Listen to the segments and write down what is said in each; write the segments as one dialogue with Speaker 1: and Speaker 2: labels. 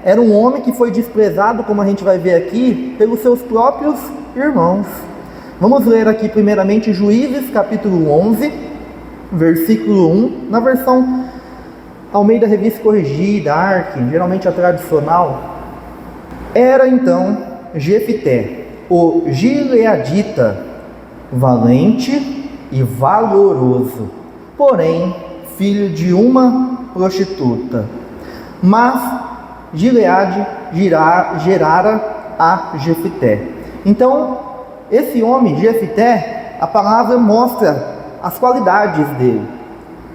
Speaker 1: era um homem que foi desprezado, como a gente vai ver aqui, pelos seus próprios irmãos. Vamos ler aqui primeiramente Juízes capítulo 11, versículo 1, na versão Almeida Revista Corrigida, ARC, geralmente a tradicional. Era então Jefté, o gileadita, valente e valoroso, porém filho de uma prostituta. Mas Gileade gerara a Jefté. Então, esse homem, Jefté, a palavra mostra as qualidades dele.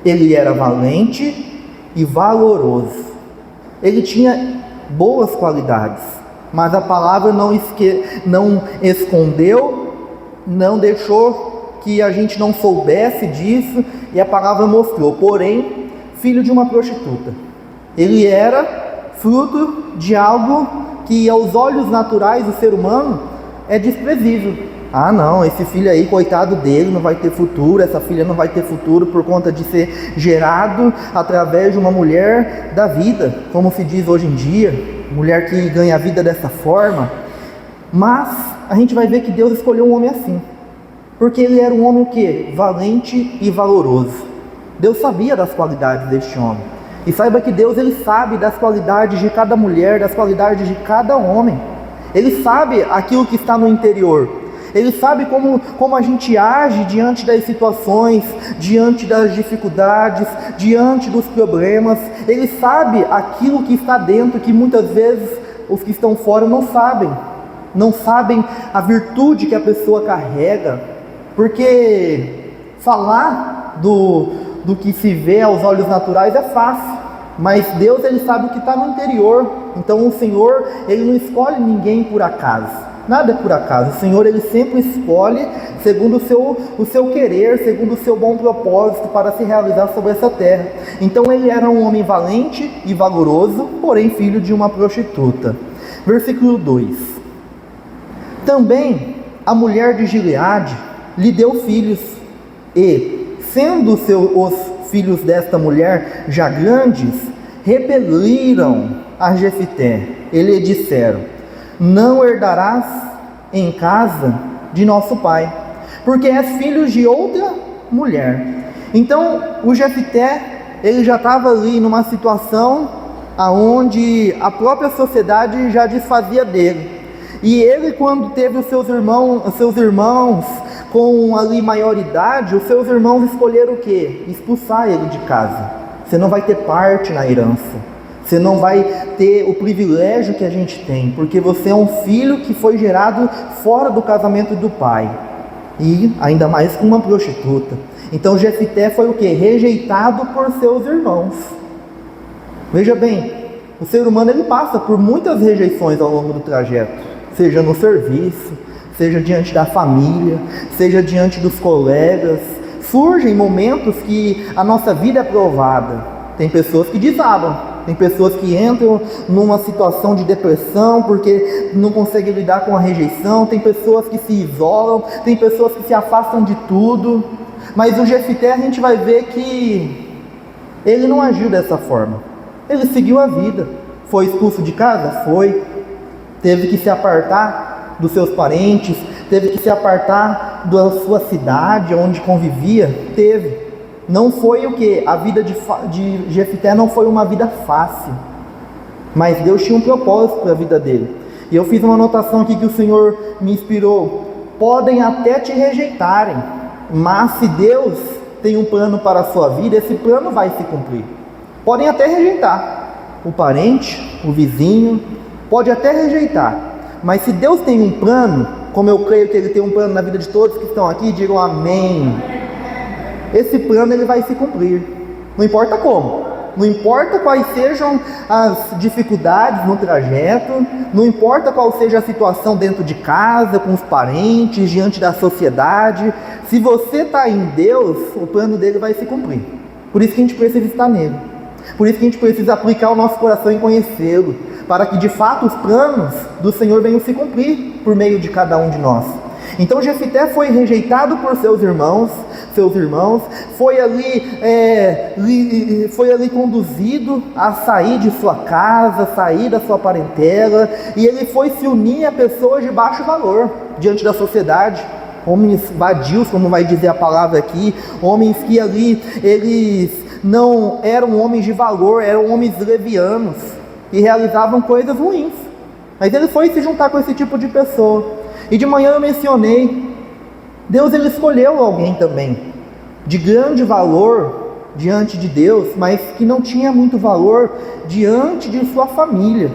Speaker 1: Ele era valente e valoroso. Ele tinha boas qualidades, mas a palavra não escondeu, não deixou que a gente não soubesse disso, e a palavra mostrou, porém, filho de uma prostituta. Ele era fruto de algo que aos olhos naturais do ser humano é desprezível. Ah não, esse filho aí, coitado dele, não vai ter futuro, essa filha não vai ter futuro por conta de ser gerado através de uma mulher da vida, como se diz hoje em dia, mulher que ganha a vida dessa forma. Mas a gente vai ver que Deus escolheu um homem assim, porque ele era um homem o quê? Valente e valoroso. Deus sabia das qualidades deste homem. E saiba que Deus, ele sabe das qualidades de cada mulher, das qualidades de cada homem. Ele sabe aquilo que está no interior. Ele sabe como a gente age diante das situações, diante das dificuldades, diante dos problemas. Ele sabe aquilo que está dentro, que muitas vezes os que estão fora não sabem. Não sabem a virtude que a pessoa carrega. Porque falar do que se vê aos olhos naturais é fácil. Mas Deus, ele sabe o que está no interior. Então o Senhor, ele não escolhe ninguém por acaso. Nada é por acaso. O Senhor, ele sempre escolhe segundo o seu querer, segundo o seu bom propósito para se realizar sobre essa terra. Então ele era um homem valente e valoroso, porém filho de uma prostituta. Versículo 2. Também a mulher de Gileade lhe deu filhos, e, sendo os filhos desta mulher já grandes, repeliram a Jefté. E lhe disseram: não herdarás em casa de nosso pai, porque és filho de outra mulher. Então o Jefté, ele já estava ali numa situação aonde a própria sociedade já desfazia dele. E ele, quando teve os seus irmãos com ali maioridade, os seus irmãos escolheram o quê? Expulsar ele de casa. Você não vai ter parte na herança. Você não vai ter o privilégio que a gente tem, porque você é um filho que foi gerado fora do casamento do pai. E ainda mais com uma prostituta. Então Jefté foi o quê? Rejeitado por seus irmãos. Veja bem, o ser humano, ele passa por muitas rejeições ao longo do trajeto. Seja no serviço, seja diante da família, seja diante dos colegas. Surgem momentos que a nossa vida é provada. Tem pessoas que desabam, tem pessoas que entram numa situação de depressão porque não conseguem lidar com a rejeição, tem pessoas que se isolam, tem pessoas que se afastam de tudo. Mas o Jefté, a gente vai ver que ele não agiu dessa forma. Ele seguiu a vida. Foi expulso de casa? Foi. Teve que se apartar dos seus parentes, teve que se apartar da sua cidade onde convivia? Teve. Não foi o que? A vida de Jefté não foi uma vida fácil, mas Deus tinha um propósito para a vida dele. E eu fiz uma anotação aqui que o Senhor me inspirou: podem até te rejeitarem, mas se Deus tem um plano para a sua vida, esse plano vai se cumprir. Podem até rejeitar o parente, o vizinho, pode até rejeitar, mas se Deus tem um plano, como eu creio que Ele tem um plano na vida de todos que estão aqui, digam amém. Esse plano, ele vai se cumprir, não importa como, não importa quais sejam as dificuldades no trajeto, não importa qual seja a situação dentro de casa, com os parentes, diante da sociedade. Se você está em Deus, o plano dele vai se cumprir. Por isso que a gente precisa estar nele, por isso que a gente precisa aplicar o nosso coração em conhecê-lo, para que de fato os planos do Senhor venham se cumprir por meio de cada um de nós. Então Jefité foi rejeitado por seus irmãos, foi ali conduzido a sair de sua casa, sair da sua parentela, e ele foi se unir a pessoas de baixo valor diante da sociedade, homens vadios, como vai dizer a palavra aqui, homens que ali, eles não eram homens de valor, eram homens levianos, e realizavam coisas ruins, mas ele foi se juntar com esse tipo de pessoa. E de manhã eu mencionei, Deus ele escolheu alguém também, de grande valor diante de Deus, mas que não tinha muito valor diante de sua família.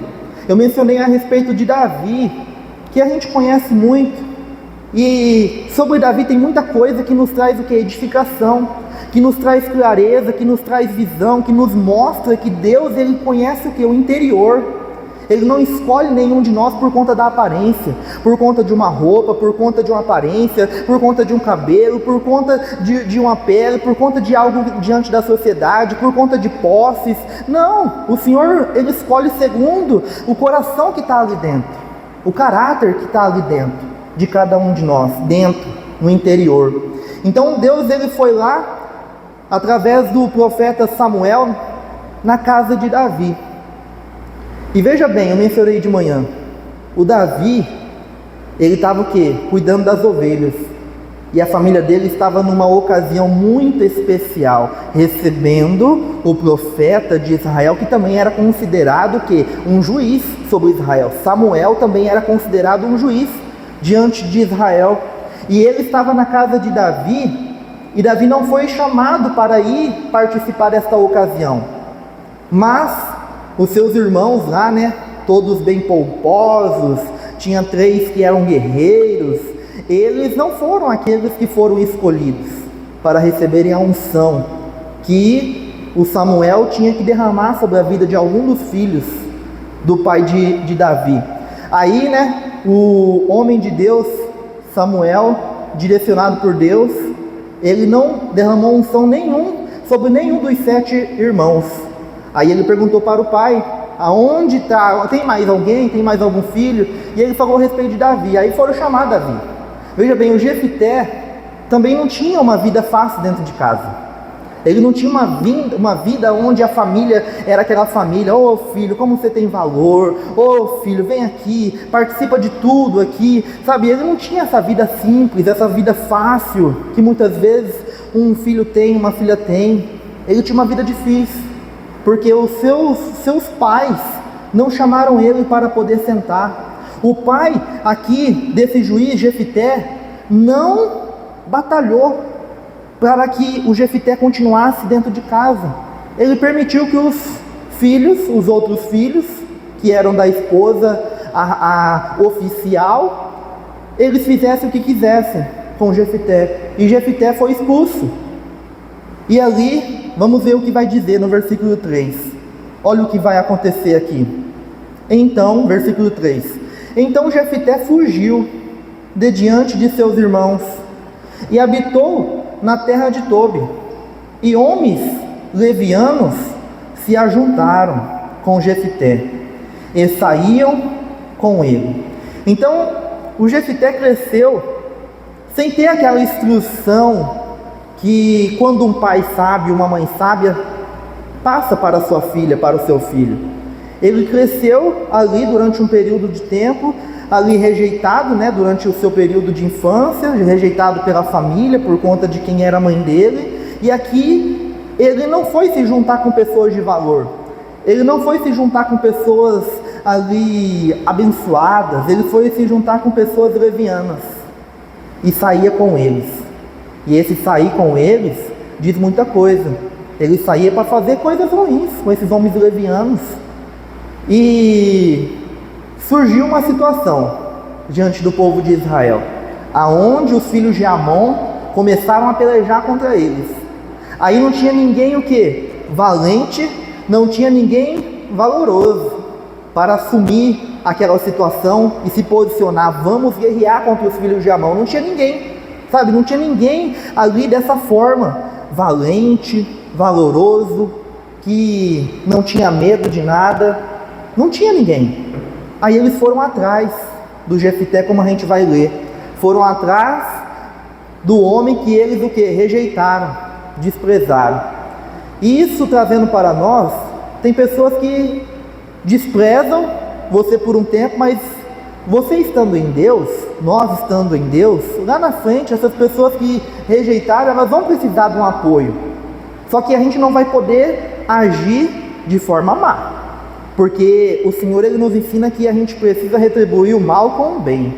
Speaker 1: Eu mencionei a respeito de Davi, que a gente conhece muito, e sobre Davi tem muita coisa que nos traz o que? Edificação, que nos traz clareza, que nos traz visão, que nos mostra que Deus ele conhece o que? O interior. Ele não escolhe nenhum de nós por conta da aparência, por conta de uma roupa, por conta de uma aparência, por conta de um cabelo, por conta de uma pele, por conta de algo diante da sociedade, por conta de posses. Não, o Senhor ele escolhe segundo o coração que está ali dentro, o caráter que está ali dentro de cada um de nós, dentro, no interior. Então Deus ele foi lá, através do profeta Samuel, na casa de Davi. E veja bem, eu mencionei de manhã, o Davi, ele estava o quê? Cuidando das ovelhas. E a família dele estava numa ocasião muito especial, recebendo o profeta de Israel, que também era considerado o quê? Um juiz sobre Israel. Samuel também era considerado um juiz diante de Israel. E ele estava na casa de Davi, e Davi não foi chamado para ir participar desta ocasião. Mas os seus irmãos lá, né, todos bem pomposos, tinha 3 que eram guerreiros, eles não foram aqueles que foram escolhidos para receberem a unção que o Samuel tinha que derramar sobre a vida de algum dos filhos do pai de Davi. Aí, né, o homem de Deus, Samuel, direcionado por Deus, ele não derramou unção sobre nenhum dos 7 irmãos. Aí ele perguntou para o pai, aonde está, tem mais alguém, tem mais algum filho? E ele falou a respeito de Davi, aí foram chamar Davi. Veja bem, o Jefité também não tinha uma vida fácil dentro de casa. Ele não tinha uma vida onde a família era aquela família, ô filho, como você tem valor, ô filho, vem aqui, participa de tudo aqui, sabe? Ele não tinha essa vida simples, essa vida fácil, que muitas vezes um filho tem, uma filha tem. Ele tinha uma vida difícil, porque os seus pais não chamaram ele para poder sentar. O pai aqui desse juiz Jefité não batalhou para que o Jefité continuasse dentro de casa. Ele permitiu que os outros filhos, que eram da esposa, a oficial, eles fizessem o que quisessem com Jefité. E Jefité foi expulso. E ali, vamos ver o que vai dizer no versículo 3. Olha o que vai acontecer aqui. Então, versículo 3. Então Jefité fugiu de diante de seus irmãos e habitou na terra de Tobi. E homens levianos se ajuntaram com Jefité e saíam com ele. Então, o Jefité cresceu sem ter aquela instrução que quando um pai sábio, uma mãe sábia, passa para a sua filha, para o seu filho. Ele cresceu ali durante um período de tempo, ali rejeitado, né, durante o seu período de infância, rejeitado pela família, por conta de quem era a mãe dele, e aqui ele não foi se juntar com pessoas de valor, ele não foi se juntar com pessoas ali abençoadas, ele foi se juntar com pessoas levianas, e saía com eles. E esse sair com eles diz muita coisa. Ele saía para fazer coisas ruins com esses homens levianos. E surgiu uma situação diante do povo de Israel, aonde os filhos de Amon começaram a pelejar contra eles. Aí não tinha ninguém o quê? Valente, não tinha ninguém valoroso para assumir aquela situação e se posicionar, vamos guerrear contra os filhos de Amon. Não tinha ninguém. Sabe, não tinha ninguém ali dessa forma, valente, valoroso, que não tinha medo de nada, não tinha ninguém. Aí eles foram atrás do Jefité, como a gente vai ler, foram atrás do homem que eles o que? Rejeitaram, desprezaram. E isso trazendo para nós, tem pessoas que desprezam você por um tempo, mas você estando em Deus, nós estando em Deus, lá na frente, essas pessoas que rejeitaram, elas vão precisar de um apoio. Só que a gente não vai poder agir de forma má, porque o Senhor ele nos ensina que a gente precisa retribuir o mal com o bem.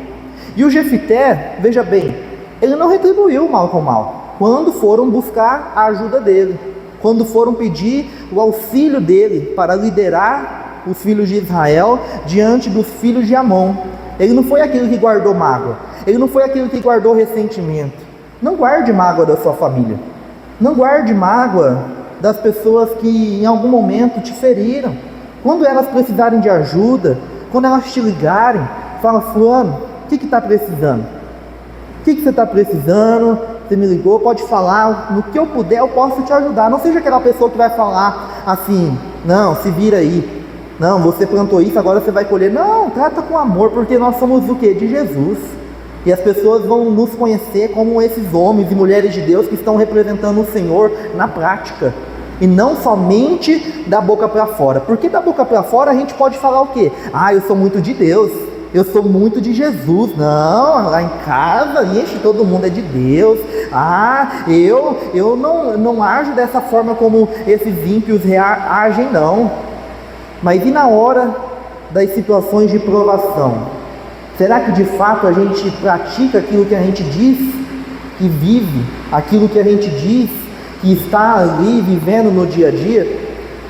Speaker 1: E o Jefité, veja bem, ele não retribuiu o mal com o mal, quando foram buscar a ajuda dele, quando foram pedir o auxílio dele para liderar os filhos de Israel diante dos filhos de Amon. Ele não foi aquele que guardou mágoa, ele não foi aquele que guardou ressentimento. Não guarde mágoa da sua família, não guarde mágoa das pessoas que em algum momento te feriram. Quando elas precisarem de ajuda, quando elas te ligarem, fala: fulano, o que está precisando? O que você está precisando? Você me ligou, pode falar, no que eu puder eu posso te ajudar. Não seja aquela pessoa que vai falar assim: não, se vira aí, não, você plantou isso, agora você vai colher. Não, trata com amor, porque nós somos o quê? De Jesus. E as pessoas vão nos conhecer como esses homens e mulheres de Deus que estão representando o Senhor na prática, e não somente da boca para fora. Porque da boca para fora a gente pode falar o quê? Ah, eu sou muito de Deus, eu sou muito de Jesus. Não, lá em casa, ixi, todo mundo é de Deus. Ah, eu não ajo dessa forma como esses ímpios agem, não. Mas e na hora das situações de provação? Será que de fato a gente pratica aquilo que a gente diz que vive, aquilo que a gente diz que está ali vivendo no dia a dia?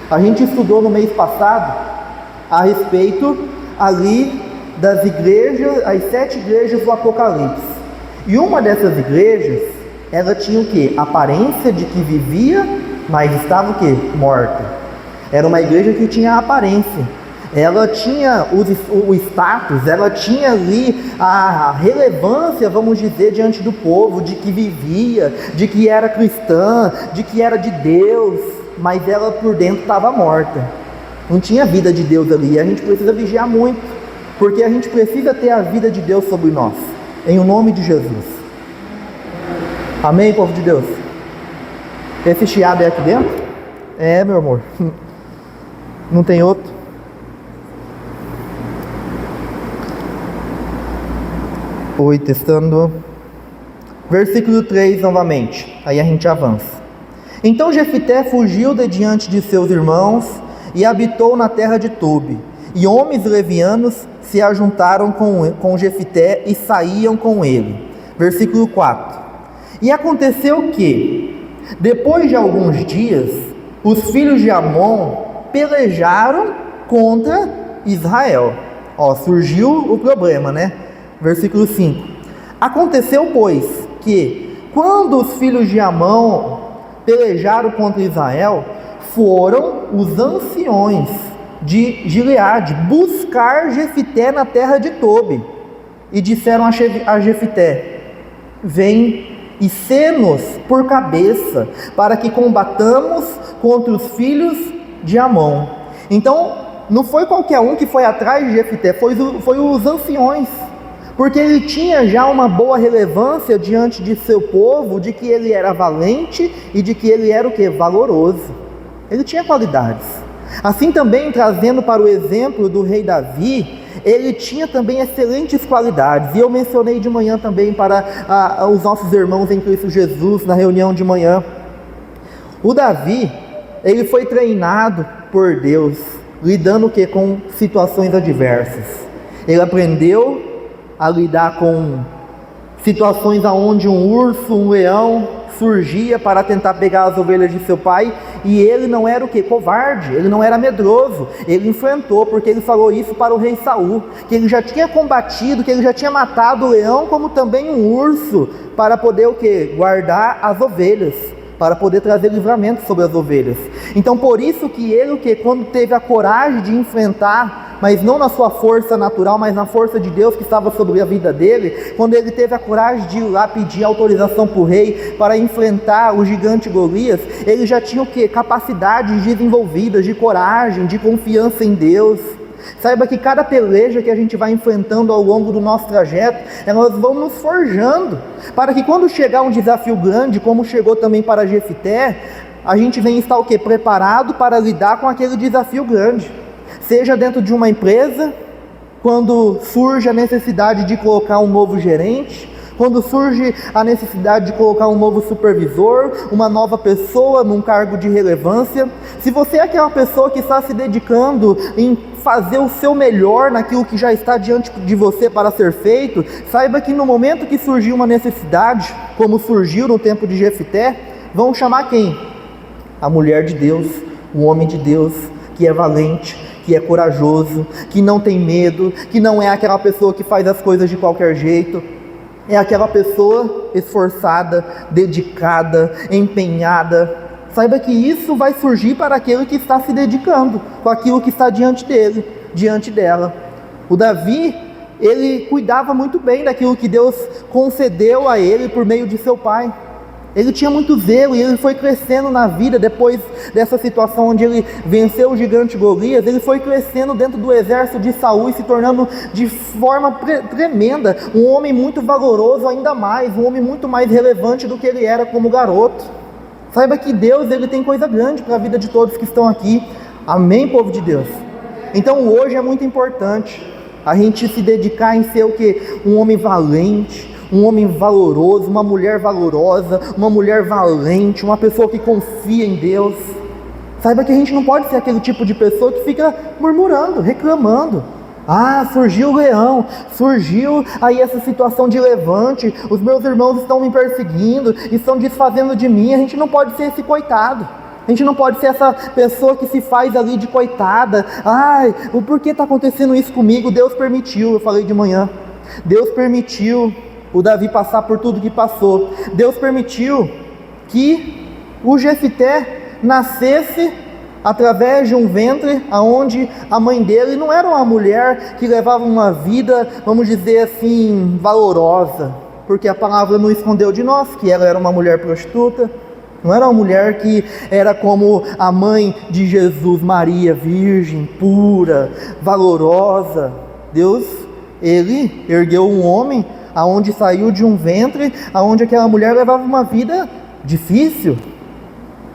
Speaker 1: A gente estudou no mês passado a respeito ali das igrejas, as 7 igrejas do Apocalipse. E uma dessas igrejas, ela tinha o quê? Aparência de que vivia, mas estava o quê? Morta. Era uma igreja que tinha aparência, ela tinha o status, ela tinha ali a relevância, vamos dizer, diante do povo, de que vivia, de que era cristã, de que era de Deus, mas ela por dentro estava morta, não tinha vida de Deus ali. E a gente precisa vigiar muito, porque a gente precisa ter a vida de Deus sobre nós, em o nome de Jesus. Amém, povo de Deus? Esse chiado é aqui dentro? É, meu amor. Não tem outro? Oi, testando. Versículo 3 novamente, aí a gente avança. Então Jefité fugiu de diante de seus irmãos e habitou na terra de Tobi. E homens levianos se ajuntaram com Jefité e saíam com ele. Versículo 4. E aconteceu que, depois de alguns dias, os filhos de Amon pelejaram contra Israel. Surgiu o problema, né? Versículo 5. Aconteceu, pois, que quando os filhos de Amon pelejaram contra Israel, foram os anciões de Gileade buscar Jefité na terra de Tobi, e disseram a Jefité: vem e sê-nos por cabeça, para que combatamos contra os filhos de Amon. Então, não foi qualquer um que foi atrás de Jefité, foi os anciões, porque ele tinha já uma boa relevância diante de seu povo, de que ele era valente e de que ele era o que? Valoroso. Ele tinha qualidades. Assim também, trazendo para o exemplo do rei Davi, ele tinha também excelentes qualidades. E eu mencionei de manhã também para os nossos irmãos em Cristo Jesus, na reunião de manhã. O Davi, ele foi treinado por Deus, lidando o quê? Com situações adversas. Ele aprendeu a lidar com situações onde um urso, um leão surgia para tentar pegar as ovelhas de seu pai, e ele não era o quê? Covarde, ele não era medroso, ele enfrentou, porque ele falou isso para o rei Saul, que ele já tinha combatido, que ele já tinha matado o leão, como também um urso, para poder o quê? Guardar as ovelhas, para poder trazer livramento sobre as ovelhas. Então por isso que ele, o quê? Quando teve a coragem de enfrentar, mas não na sua força natural, mas na força de Deus que estava sobre a vida dele, quando ele teve a coragem de ir lá pedir autorização para o rei, para enfrentar o gigante Golias, ele já tinha o quê? Capacidades desenvolvidas, de coragem, de confiança em Deus. Saiba que cada peleja que a gente vai enfrentando ao longo do nosso trajeto, elas vão nos forjando, para que quando chegar um desafio grande, como chegou também para Jefté, a gente venha estar o quê? Preparado para lidar com aquele desafio grande. Seja dentro de uma empresa, quando surge a necessidade de colocar um novo gerente, quando surge a necessidade de colocar um novo supervisor, uma nova pessoa num cargo de relevância. Se você é aquela pessoa que está se dedicando em fazer o seu melhor naquilo que já está diante de você para ser feito, saiba que no momento que surgir uma necessidade, como surgiu no tempo de Jefté, vão chamar quem? A mulher de Deus, o homem de Deus, que é valente, que é corajoso, que não tem medo, que não é aquela pessoa que faz as coisas de qualquer jeito. É aquela pessoa esforçada, dedicada, empenhada. Saiba que isso vai surgir para aquele que está se dedicando, com aquilo que está diante dele, diante dela. O Davi, ele cuidava muito bem daquilo que Deus concedeu a ele por meio de seu pai. Ele tinha muito zelo e ele foi crescendo na vida. Depois dessa situação onde ele venceu o gigante Golias, ele foi crescendo dentro do exército de Saul e se tornando de forma tremenda um homem muito valoroso, ainda mais, um homem muito mais relevante do que ele era como garoto. Saiba que Deus, ele tem coisa grande para a vida de todos que estão aqui. Amém, povo de Deus? Então hoje é muito importante a gente se dedicar em ser o quê? Um homem valente, um homem valoroso, uma mulher valorosa, uma mulher valente, uma pessoa que confia em Deus. Saiba que a gente não pode ser aquele tipo de pessoa que fica murmurando, reclamando. Ah, surgiu o leão, surgiu aí essa situação de levante, os meus irmãos estão me perseguindo, estão desfazendo de mim. A gente não pode ser esse coitado. A gente não pode ser essa pessoa que se faz ali de coitada. Ai, por que está acontecendo isso comigo? Deus permitiu, eu falei de manhã. Deus permitiu o Davi passar por tudo que passou. Deus permitiu que o Jefté nascesse através de um ventre onde a mãe dele não era uma mulher que levava uma vida, vamos dizer assim, valorosa, porque a palavra não escondeu de nós que ela era uma mulher prostituta. Não era uma mulher que era como a mãe de Jesus, Maria, virgem, pura, valorosa. Deus, ele ergueu um homem aonde saiu de um ventre, aonde aquela mulher levava uma vida difícil.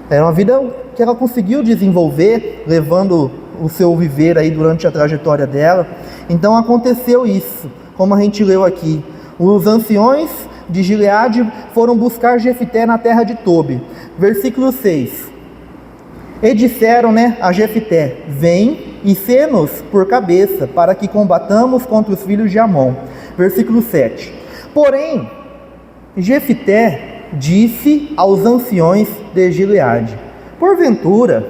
Speaker 1: Era uma vida que ela conseguiu desenvolver, levando o seu viver aí durante a trajetória dela. Então aconteceu isso, como a gente leu aqui. Os anciões de Gileade foram buscar Jefté na terra de Tobi. Versículo 6. E disseram, a Jefté: vem e sê-nos por cabeça, para que combatamos contra os filhos de Amon. Versículo 7. Porém, Jefté disse aos anciões de Gileade: porventura,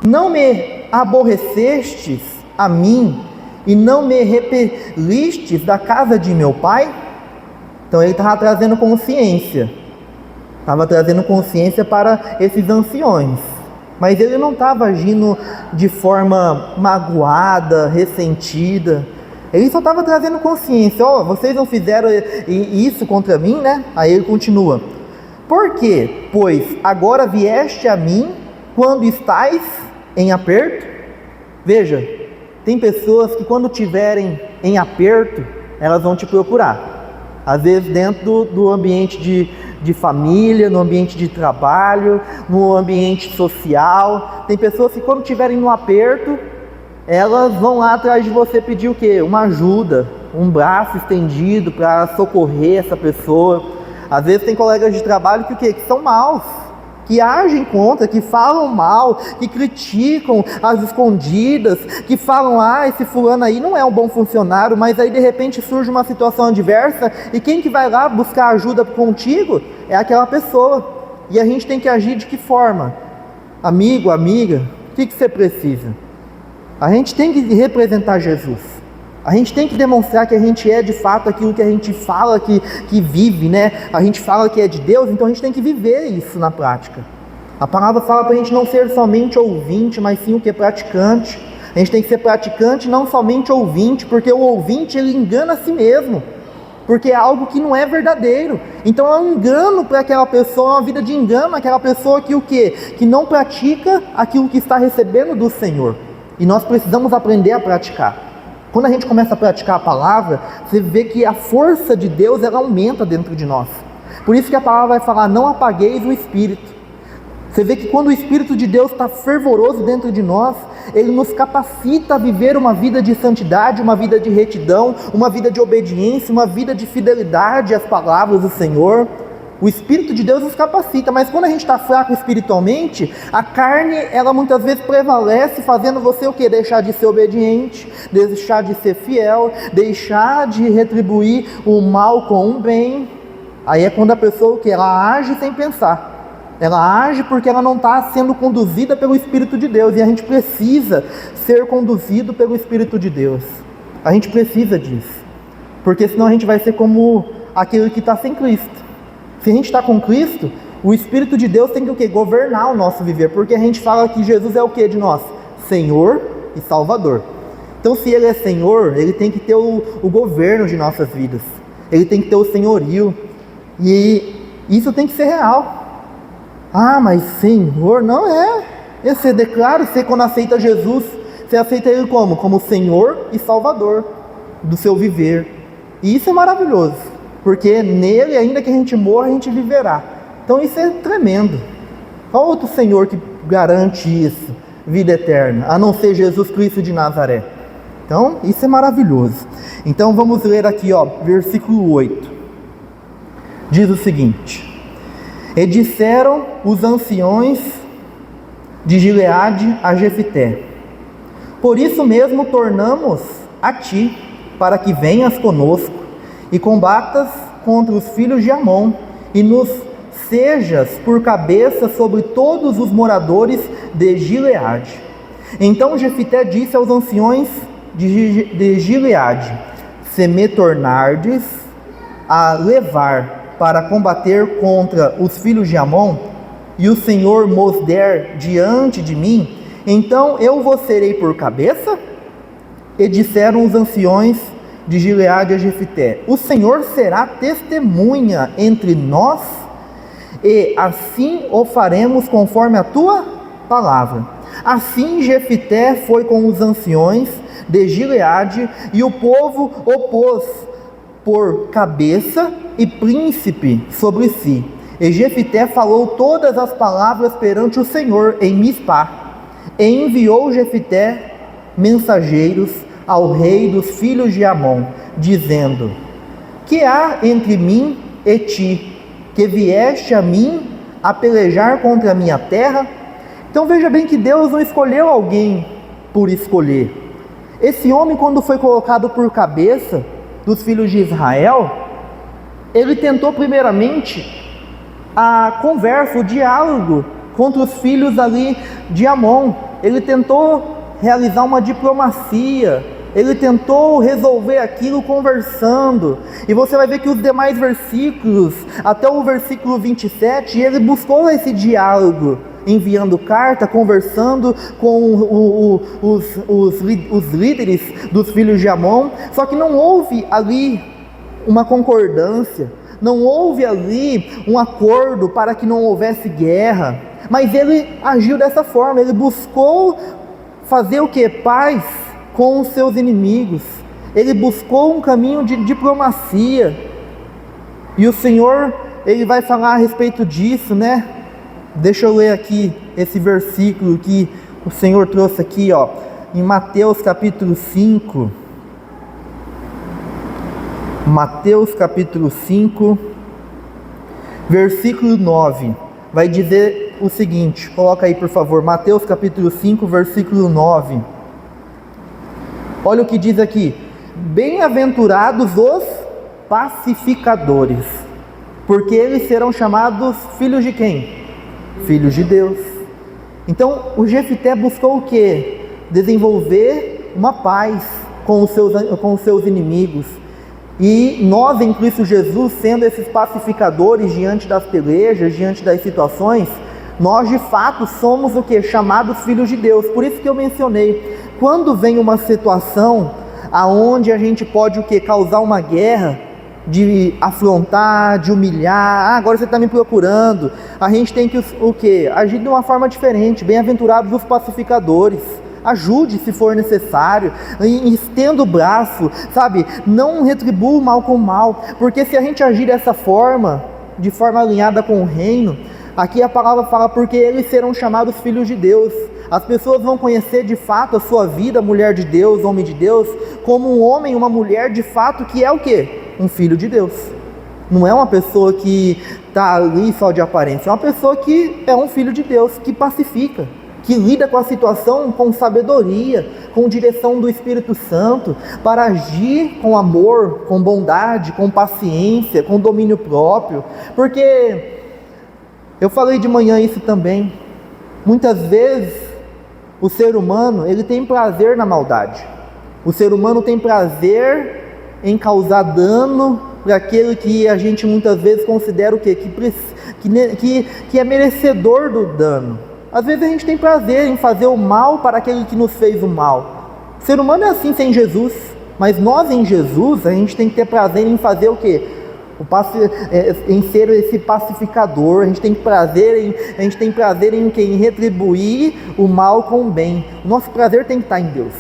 Speaker 1: não me aborrecestes a mim, e não me repelistes da casa de meu pai? Então ele estava trazendo consciência. Estava trazendo consciência para esses anciões. Mas ele não estava agindo de forma magoada, ressentida. Ele só estava trazendo consciência. Vocês não fizeram isso contra mim, Aí ele continua: por quê? Pois agora vieste a mim quando estais em aperto. Veja, tem pessoas que quando tiverem em aperto, elas vão te procurar. Às vezes dentro do ambiente de família, no ambiente de trabalho, no ambiente social. Tem pessoas que quando estiverem no aperto, elas vão lá atrás de você pedir o quê? Uma ajuda, um braço estendido para socorrer essa pessoa. Às vezes tem colegas de trabalho que o quê? Que são maus, que agem contra, que falam mal, que criticam às escondidas, que falam: esse fulano aí não é um bom funcionário, mas aí de repente surge uma situação adversa, e quem que vai lá buscar ajuda contigo? É aquela pessoa. E a gente tem que agir de que forma? Amigo, amiga, o que você precisa? A gente tem que representar Jesus. A gente tem que demonstrar que a gente é de fato aquilo que a gente fala que vive, A gente fala que é de Deus, então a gente tem que viver isso na prática. A palavra fala para a gente não ser somente ouvinte, mas sim o que? Praticante. A gente tem que ser praticante, não somente ouvinte, porque o ouvinte ele engana a si mesmo, porque é algo que não é verdadeiro. Então é um engano para aquela pessoa, é uma vida de engano, aquela pessoa que o quê? Que não pratica aquilo que está recebendo do Senhor. E nós precisamos aprender a praticar. Quando a gente começa a praticar a palavra, você vê que a força de Deus, ela aumenta dentro de nós. Por isso que a palavra vai falar, não apagueis o Espírito. Você vê que quando o Espírito de Deus está fervoroso dentro de nós, ele nos capacita a viver uma vida de santidade, uma vida de retidão, uma vida de obediência, uma vida de fidelidade às palavras do Senhor. O Espírito de Deus nos capacita, mas quando a gente está fraco espiritualmente, a carne, ela muitas vezes prevalece, fazendo você o quê? Deixar de ser obediente, deixar de ser fiel, deixar de retribuir o mal com o bem. Aí é quando a pessoa o quê? Ela age sem pensar. Ela age porque ela não está sendo conduzida pelo Espírito de Deus, e a gente precisa ser conduzido pelo Espírito de Deus. A gente precisa disso, porque senão a gente vai ser como aquele que está sem Cristo. Se a gente está com Cristo, o Espírito de Deus tem que o quê? Governar o nosso viver, porque a gente fala que Jesus é o quê de nós? Senhor e Salvador. Então, se Ele é Senhor, Ele tem que ter o governo de nossas vidas, Ele tem que ter o senhorio, e isso tem que ser real. Ah, mas Senhor, não é. Você declara, você quando aceita Jesus, você aceita Ele como? Como Senhor e Salvador do seu viver. E isso é maravilhoso, porque nele, ainda que a gente morra, a gente viverá. Então isso é tremendo. Qual outro Senhor que garante isso? Vida eterna, a não ser Jesus Cristo de Nazaré. Então isso é maravilhoso. Então vamos ler aqui, versículo 8. Diz o seguinte: E disseram os anciões de Gileade a Jefté: Por isso mesmo tornamos a ti, para que venhas conosco e combatas contra os filhos de Amon, e nos sejas por cabeça sobre todos os moradores de Gileade. Então Jefté disse aos anciões de Gileade: Se me tornardes a levar para combater contra os filhos de Amon, e o Senhor mos der diante de mim, então eu vos serei por cabeça? E disseram os anciões de Gileade a Jefté: O Senhor será testemunha entre nós, e assim o faremos conforme a tua palavra. Assim Jefté foi com os anciões de Gileade, e o povo o pôs por cabeça e príncipe sobre si. E Jefté falou todas as palavras perante o Senhor em Mispá. E enviou Jefté mensageiros ao rei dos filhos de Amon, dizendo: Que há entre mim e ti, que vieste a mim a pelejar contra a minha terra? Então veja bem que Deus não escolheu alguém por escolher. Esse homem, quando foi colocado por cabeça dos filhos de Israel, ele tentou primeiramente a conversa, o diálogo contra os filhos ali de Amon. Ele tentou realizar uma diplomacia, ele tentou resolver aquilo conversando, e você vai ver que os demais versículos, até o versículo 27, ele buscou esse diálogo, enviando carta, conversando com os líderes dos filhos de Amon. Só que não houve ali uma concordância, não houve ali um acordo para que não houvesse guerra, mas ele agiu dessa forma, ele buscou fazer o que? Paz com os seus inimigos, ele buscou um caminho de diplomacia, e o Senhor, ele vai falar a respeito disso, né? Deixa eu ler aqui esse versículo que o Senhor trouxe aqui, em Mateus capítulo 5. Mateus capítulo 5, versículo 9, vai dizer o seguinte, coloca aí por favor, Mateus capítulo 5, versículo 9. Olha o que diz aqui: Bem-aventurados os pacificadores, porque eles serão chamados filhos de quem? Filhos de Deus. Então o Jefté buscou o que? Desenvolver uma paz com os seus inimigos. E nós em Cristo Jesus, sendo esses pacificadores diante das pelejas, diante das situações, nós de fato somos o que? Chamados filhos de Deus. Por isso que eu mencionei, quando vem uma situação aonde a gente pode o que? Causar uma guerra, de afrontar, de humilhar, agora você está me procurando, a gente tem que o que? Agir de uma forma diferente. Bem-aventurados os pacificadores, ajude se for necessário, estenda o braço, sabe? Não retribua o mal com o mal, porque se a gente agir dessa forma, de forma alinhada com o reino, aqui a palavra fala, porque eles serão chamados filhos de Deus. As pessoas vão conhecer de fato a sua vida, mulher de Deus, homem de Deus, como um homem, uma mulher de fato que é o quê? Um filho de Deus. Não é uma pessoa que está ali só de aparência, é uma pessoa que é um filho de Deus, que pacifica, que lida com a situação com sabedoria, com direção do Espírito Santo, para agir com amor, com bondade, com paciência, com domínio próprio. Porque, eu falei de manhã isso também, muitas vezes o ser humano, ele tem prazer na maldade. O ser humano tem prazer em causar dano para aquele que a gente muitas vezes considera o quê? Que é merecedor do dano. Às vezes a gente tem prazer em fazer o mal para aquele que nos fez o mal. O ser humano é assim sem Jesus, mas nós em Jesus, a gente tem que ter prazer em fazer o quê? Em ser esse pacificador. A gente tem prazer em quê? Em retribuir o mal com o bem. O nosso prazer tem que estar em Deus.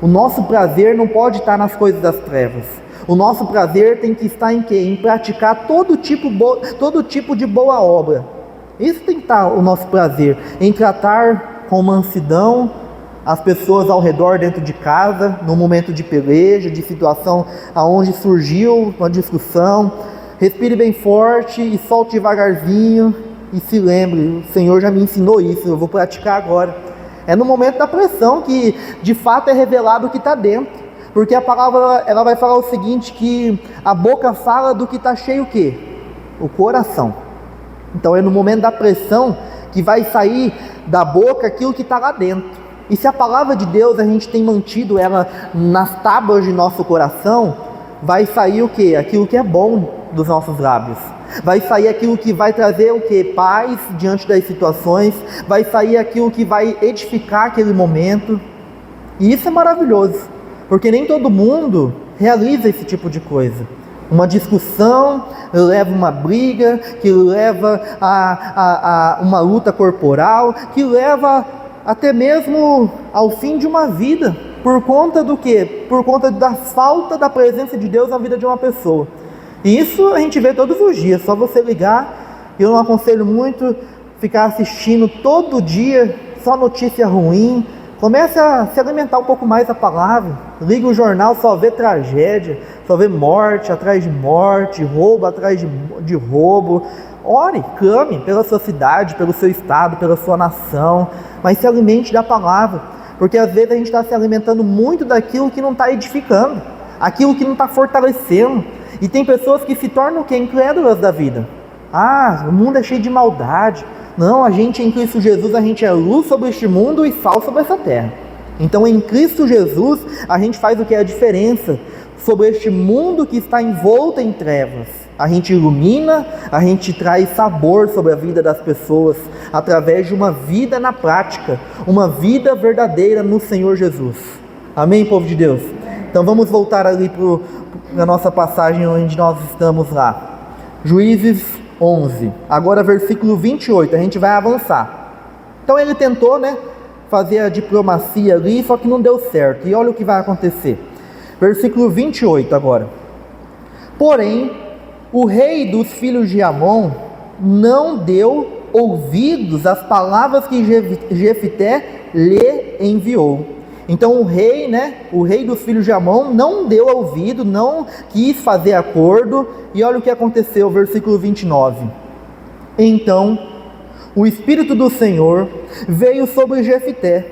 Speaker 1: O nosso prazer não pode estar nas coisas das trevas. O nosso prazer tem que estar em quê? Em praticar todo tipo de boa obra. Isso tem que estar o nosso prazer, em tratar com mansidão as pessoas ao redor dentro de casa, no momento de peleja, de situação aonde surgiu uma discussão. Respire bem forte e solte devagarzinho e se lembre, o Senhor já me ensinou isso, eu vou praticar agora. É no momento da pressão que de fato é revelado o que está dentro. Porque a palavra, ela vai falar o seguinte, que a boca fala do que está cheio o quê? O coração. Então é no momento da pressão que vai sair da boca aquilo que está lá dentro. E se a palavra de Deus a gente tem mantido ela nas tábuas de nosso coração, vai sair o quê? Aquilo que é bom dos nossos lábios. Vai sair aquilo que vai trazer o quê? Paz diante das situações. Vai sair aquilo que vai edificar aquele momento. E isso é maravilhoso. Porque nem todo mundo realiza esse tipo de coisa. Uma discussão leva uma briga, que leva a uma luta corporal, que leva até mesmo ao fim de uma vida. Por conta do quê? Por conta da falta da presença de Deus na vida de uma pessoa. E isso a gente vê todos os dias, só você ligar. Eu não aconselho muito ficar assistindo todo dia só notícia ruim. Comece a se alimentar um pouco mais da palavra. Liga o jornal, só vê tragédia, só vê morte atrás de morte, roubo atrás de roubo. Ore, clame pela sua cidade, pelo seu estado, pela sua nação, mas se alimente da palavra, porque às vezes a gente está se alimentando muito daquilo que não está edificando, aquilo que não está fortalecendo, e tem pessoas que se tornam o quê? Incrédulas da vida. O mundo é cheio de maldade. Não, a gente em Cristo Jesus, a gente é luz sobre este mundo e sal sobre essa terra. Então em Cristo Jesus, a gente faz o que é a diferença sobre este mundo que está envolto em trevas. A gente ilumina, a gente traz sabor sobre a vida das pessoas, através de uma vida na prática, uma vida verdadeira no Senhor Jesus. Amém, povo de Deus? Então vamos voltar ali para a nossa passagem onde nós estamos lá. Juízes 11, agora versículo 28, a gente vai avançar. Então ele tentou, fazer a diplomacia ali, só que não deu certo, e olha o que vai acontecer. Versículo 28 agora. Porém, o rei dos filhos de Amon não deu ouvidos às palavras que Jefté lhe enviou. Então o rei dos filhos de Amon não deu ouvido, não quis fazer acordo, e olha o que aconteceu, versículo 29. Então o Espírito do Senhor veio sobre Jefté,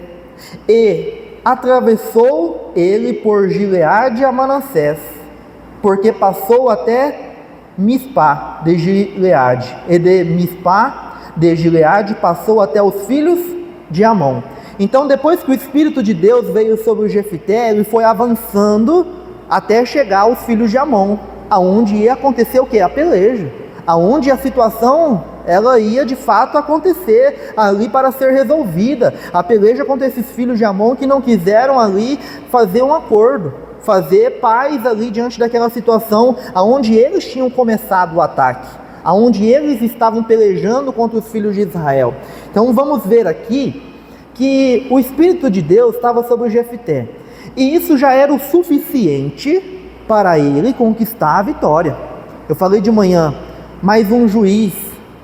Speaker 1: e atravessou ele por Gileade a Manassés, porque passou até Mispá de Gileade, e de Mispá de Gileade passou até os filhos de Amon. Então depois que o Espírito de Deus veio sobre o Jefté, ele foi avançando até chegar aos filhos de Amon, aonde ia acontecer o quê? A peleja, aonde a situação ela ia de fato acontecer ali para ser resolvida, a peleja contra esses filhos de Amon que não quiseram ali fazer um acordo, fazer paz ali diante daquela situação aonde eles tinham começado o ataque, aonde eles estavam pelejando contra os filhos de Israel. Então vamos ver aqui que o Espírito de Deus estava sobre Jefté. E isso já era o suficiente para ele conquistar a vitória. Eu falei de manhã, mais um juiz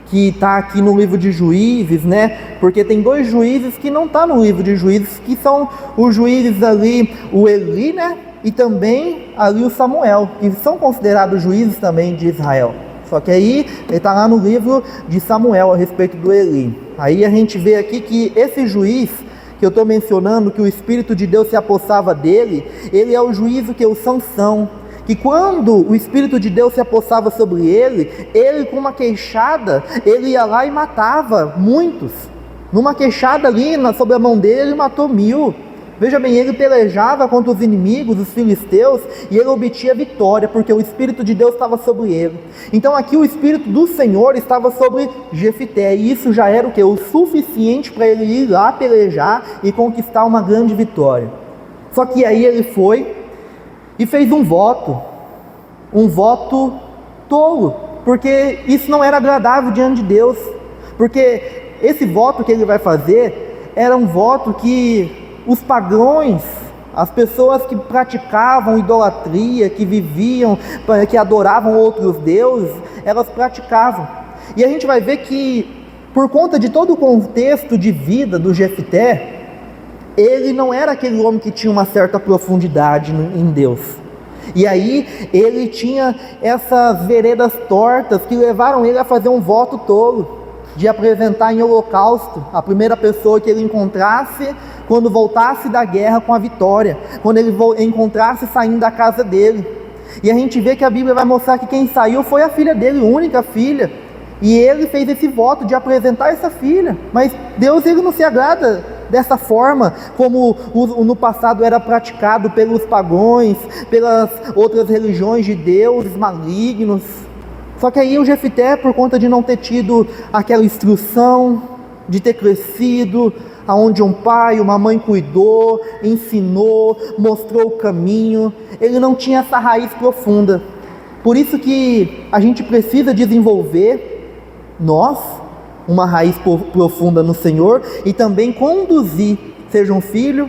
Speaker 1: que está aqui no livro de Juízes, né? Porque tem dois juízes que não estão no livro de Juízes, que são os juízes ali, o Eli, né? E também ali o Samuel, que são considerados juízes também de Israel. Só que aí ele está lá no livro de Samuel a respeito do Eli. Aí a gente vê aqui que esse juiz que eu estou mencionando, que o Espírito de Deus se apossava dele, ele é o juízo que é o Sansão, que quando o Espírito de Deus se apossava sobre ele com uma queixada, ele ia lá e matava muitos. Numa queixada ali, sobre a mão dele, ele matou 1000. Veja bem, ele pelejava contra os inimigos, os filisteus, e ele obtinha vitória, porque o Espírito de Deus estava sobre ele. Então aqui o Espírito do Senhor estava sobre Jefté, e isso já era o quê? O suficiente para ele ir lá pelejar e conquistar uma grande vitória. Só que aí ele foi e fez um voto tolo, porque isso não era agradável diante de Deus, porque esse voto que ele vai fazer era um voto que os pagãos, as pessoas que praticavam idolatria, que viviam, que adoravam outros deuses, elas praticavam. E a gente vai ver que, por conta de todo o contexto de vida do Jefté, ele não era aquele homem que tinha uma certa profundidade em Deus. E aí ele tinha essas veredas tortas que levaram ele a fazer um voto tolo, de apresentar em holocausto a primeira pessoa que ele encontrasse quando voltasse da guerra com a vitória, quando ele encontrasse saindo da casa dele. E a gente vê que a Bíblia vai mostrar que quem saiu foi a filha dele, a única filha, e ele fez esse voto de apresentar essa filha. Mas Deus, ele não se agrada dessa forma como no passado era praticado pelos pagãos, pelas outras religiões de deuses malignos. Só que aí o Jefté, por conta de não ter tido aquela instrução, de ter crescido aonde um pai, uma mãe cuidou, ensinou, mostrou o caminho, ele não tinha essa raiz profunda. Por isso que a gente precisa desenvolver, nós, uma raiz profunda no Senhor, e também conduzir, seja um filho,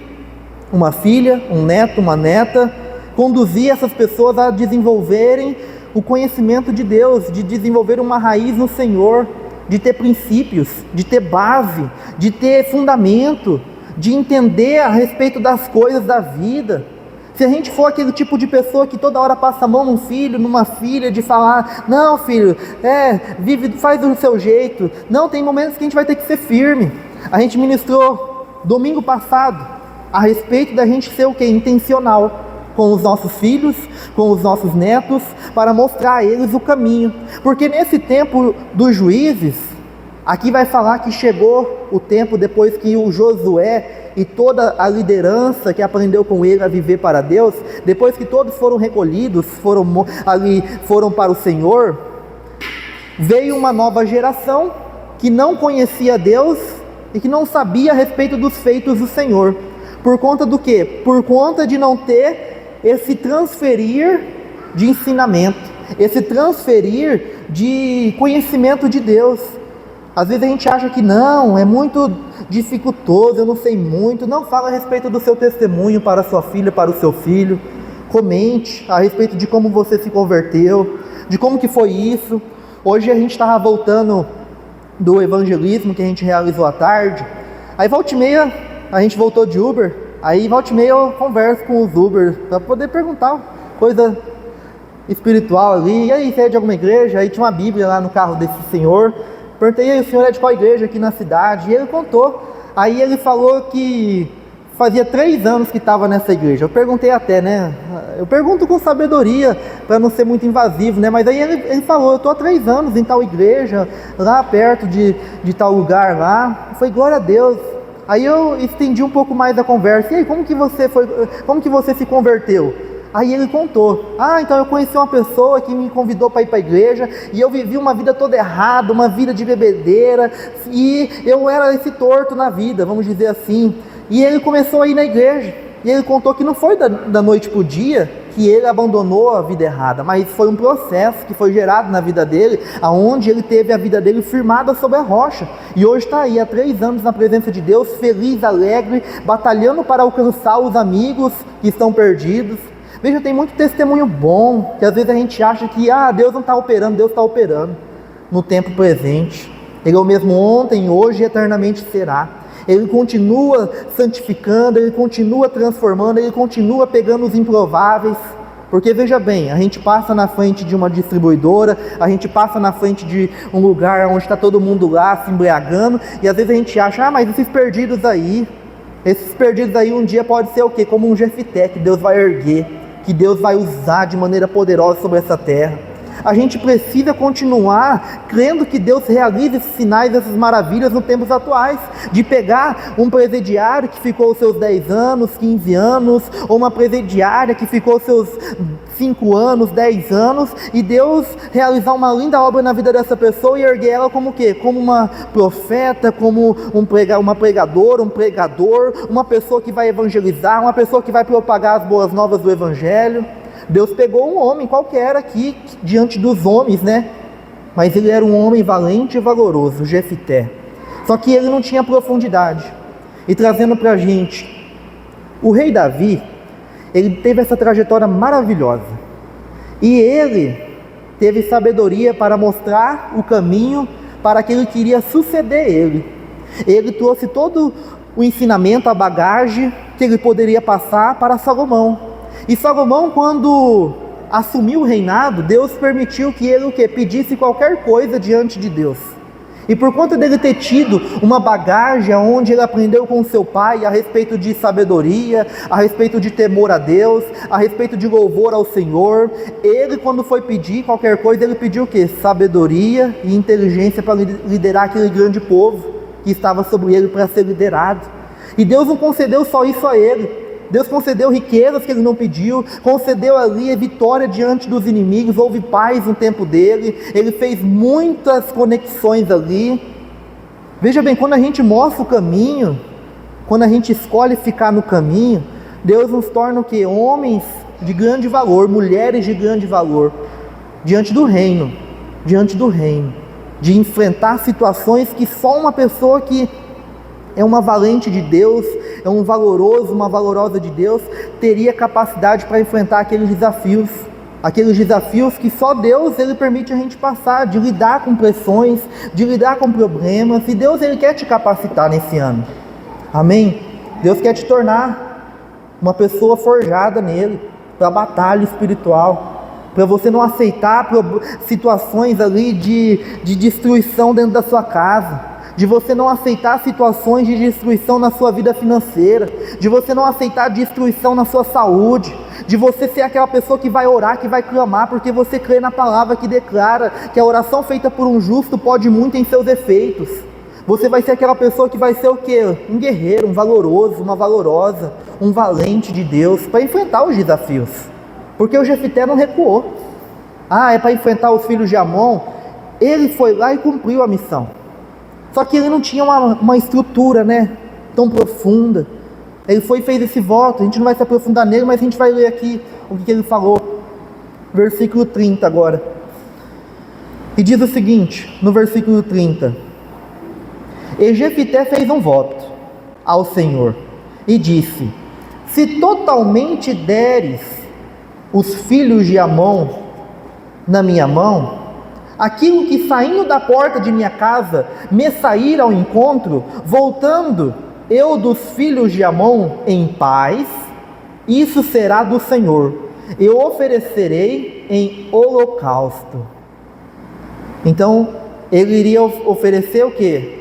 Speaker 1: uma filha, um neto, uma neta, conduzir essas pessoas a desenvolverem o conhecimento de Deus, de desenvolver uma raiz no Senhor, de ter princípios, de ter base, de ter fundamento, de entender a respeito das coisas da vida. Se a gente for aquele tipo de pessoa que toda hora passa a mão num filho, numa filha, de falar, não filho, vive, faz do seu jeito. Não, tem momentos que a gente vai ter que ser firme. A gente ministrou domingo passado a respeito da gente ser o quê? Intencional com os nossos filhos, com os nossos netos, para mostrar a eles o caminho. Porque nesse tempo dos juízes, aqui vai falar que chegou o tempo depois que o Josué e toda a liderança que aprendeu com ele a viver para Deus, depois que todos foram recolhidos, foram para o Senhor, veio uma nova geração que não conhecia Deus e que não sabia a respeito dos feitos do Senhor. Por conta do quê? Por conta de não ter esse transferir de ensinamento, esse transferir de conhecimento de Deus. Às vezes a gente acha que não, é muito dificultoso, eu não sei muito. Não, fala a respeito do seu testemunho para a sua filha, para o seu filho. Comente a respeito de como você se converteu, de como que foi isso. Hoje a gente estava voltando do evangelismo que a gente realizou à tarde. Aí volta e meia, a gente voltou de Uber. Aí volta e meia eu converso com os Uber para poder perguntar coisa espiritual ali. E aí, você é de alguma igreja? Aí tinha uma Bíblia lá no carro desse senhor. Perguntei, aí, o senhor é de qual igreja aqui na cidade? E ele contou. Aí ele falou que fazia 3 anos que estava nessa igreja. Eu perguntei até, né? Eu pergunto com sabedoria, para não ser muito invasivo, né? Mas aí ele falou, eu estou há 3 anos em tal igreja, lá perto de tal lugar lá. Eu falei, glória a Deus. Aí eu estendi um pouco mais a conversa. E aí, como que você se converteu? Aí ele contou, então eu conheci uma pessoa que me convidou para ir para a igreja, e eu vivi uma vida toda errada, uma vida de bebedeira, e eu era esse torto na vida, vamos dizer assim. E ele começou a ir na igreja, e ele contou que não foi da noite para o dia que ele abandonou a vida errada, mas foi um processo que foi gerado na vida dele, aonde ele teve a vida dele firmada sobre a rocha, e hoje está aí há 3 anos na presença de Deus, feliz, alegre, batalhando para alcançar os amigos que estão perdidos. Veja, tem muito testemunho bom, que às vezes a gente acha que Deus não está operando, Deus está operando no tempo presente. Ele é o mesmo ontem, hoje e eternamente será. Ele continua santificando, Ele continua transformando, Ele continua pegando os improváveis. Porque veja bem, a gente passa na frente de uma distribuidora, a gente passa na frente de um lugar onde está todo mundo lá se embriagando, e às vezes a gente acha, mas esses perdidos aí um dia pode ser o quê? Como um Jefité que Deus vai erguer, que Deus vai usar de maneira poderosa sobre essa terra. A gente precisa continuar crendo que Deus realiza esses sinais, essas maravilhas nos tempos atuais, de pegar um presidiário que ficou os seus 10 anos, 15 anos, ou uma presidiária que ficou os seus 5 anos, 10 anos, e Deus realizar uma linda obra na vida dessa pessoa e erguer ela como o quê? Como uma profeta, como uma pregadora, um pregador, uma pessoa que vai evangelizar, uma pessoa que vai propagar as boas novas do Evangelho. Deus pegou um homem qualquer aqui, diante dos homens, né? Mas ele era um homem valente e valoroso, Jefité. Só que ele não tinha profundidade. E trazendo para a gente, o rei Davi, ele teve essa trajetória maravilhosa. E ele teve sabedoria para mostrar o caminho para aquele que iria suceder ele. Ele trouxe todo o ensinamento, a bagagem que ele poderia passar para Salomão. E Salomão, quando assumiu o reinado, Deus permitiu que ele pedisse qualquer coisa diante de Deus. E por conta dele ter tido uma bagagem onde ele aprendeu com seu pai a respeito de sabedoria, a respeito de temor a Deus, a respeito de louvor ao Senhor, ele, quando foi pedir qualquer coisa, ele pediu o quê? Sabedoria e inteligência para liderar aquele grande povo que estava sobre ele para ser liderado. E Deus não concedeu só isso a ele. Deus concedeu riquezas que ele não pediu, concedeu ali a vitória diante dos inimigos, houve paz no tempo dele, ele fez muitas conexões ali. Veja bem, quando a gente mostra o caminho, quando a gente escolhe ficar no caminho, Deus nos torna o quê? Homens de grande valor, mulheres de grande valor, diante do reino, de enfrentar situações que só uma pessoa que é uma valente de Deus, é um valoroso, uma valorosa de Deus, teria capacidade para enfrentar aqueles desafios que só Deus ele permite a gente passar, de lidar com pressões, de lidar com problemas, e Deus ele quer te capacitar nesse ano, amém? Deus quer te tornar uma pessoa forjada nele, para a batalha espiritual, para você não aceitar situações ali de destruição dentro da sua casa, de você não aceitar situações de destruição na sua vida financeira, de você não aceitar destruição na sua saúde, de você ser aquela pessoa que vai orar, que vai clamar, porque você crê na palavra que declara que a oração feita por um justo pode muito em seus efeitos. Você vai ser aquela pessoa que vai ser o quê? Um guerreiro, um valoroso, uma valorosa, um valente de Deus, para enfrentar os desafios, porque o Jefité não recuou. É para enfrentar os filhos de Amon, ele foi lá e cumpriu a missão. Só que ele não tinha uma estrutura, né, tão profunda. Ele foi e fez esse voto. A gente não vai se aprofundar nele, mas a gente vai ler aqui o que ele falou. Versículo 30 agora. E diz o seguinte, no versículo 30. E Jefité fez um voto ao Senhor e disse: se totalmente deres os filhos de Amon na minha mão, aquilo que saindo da porta de minha casa me sair ao encontro, voltando eu dos filhos de Amon em paz, isso será do Senhor, eu oferecerei em holocausto. Então ele iria oferecer o quê?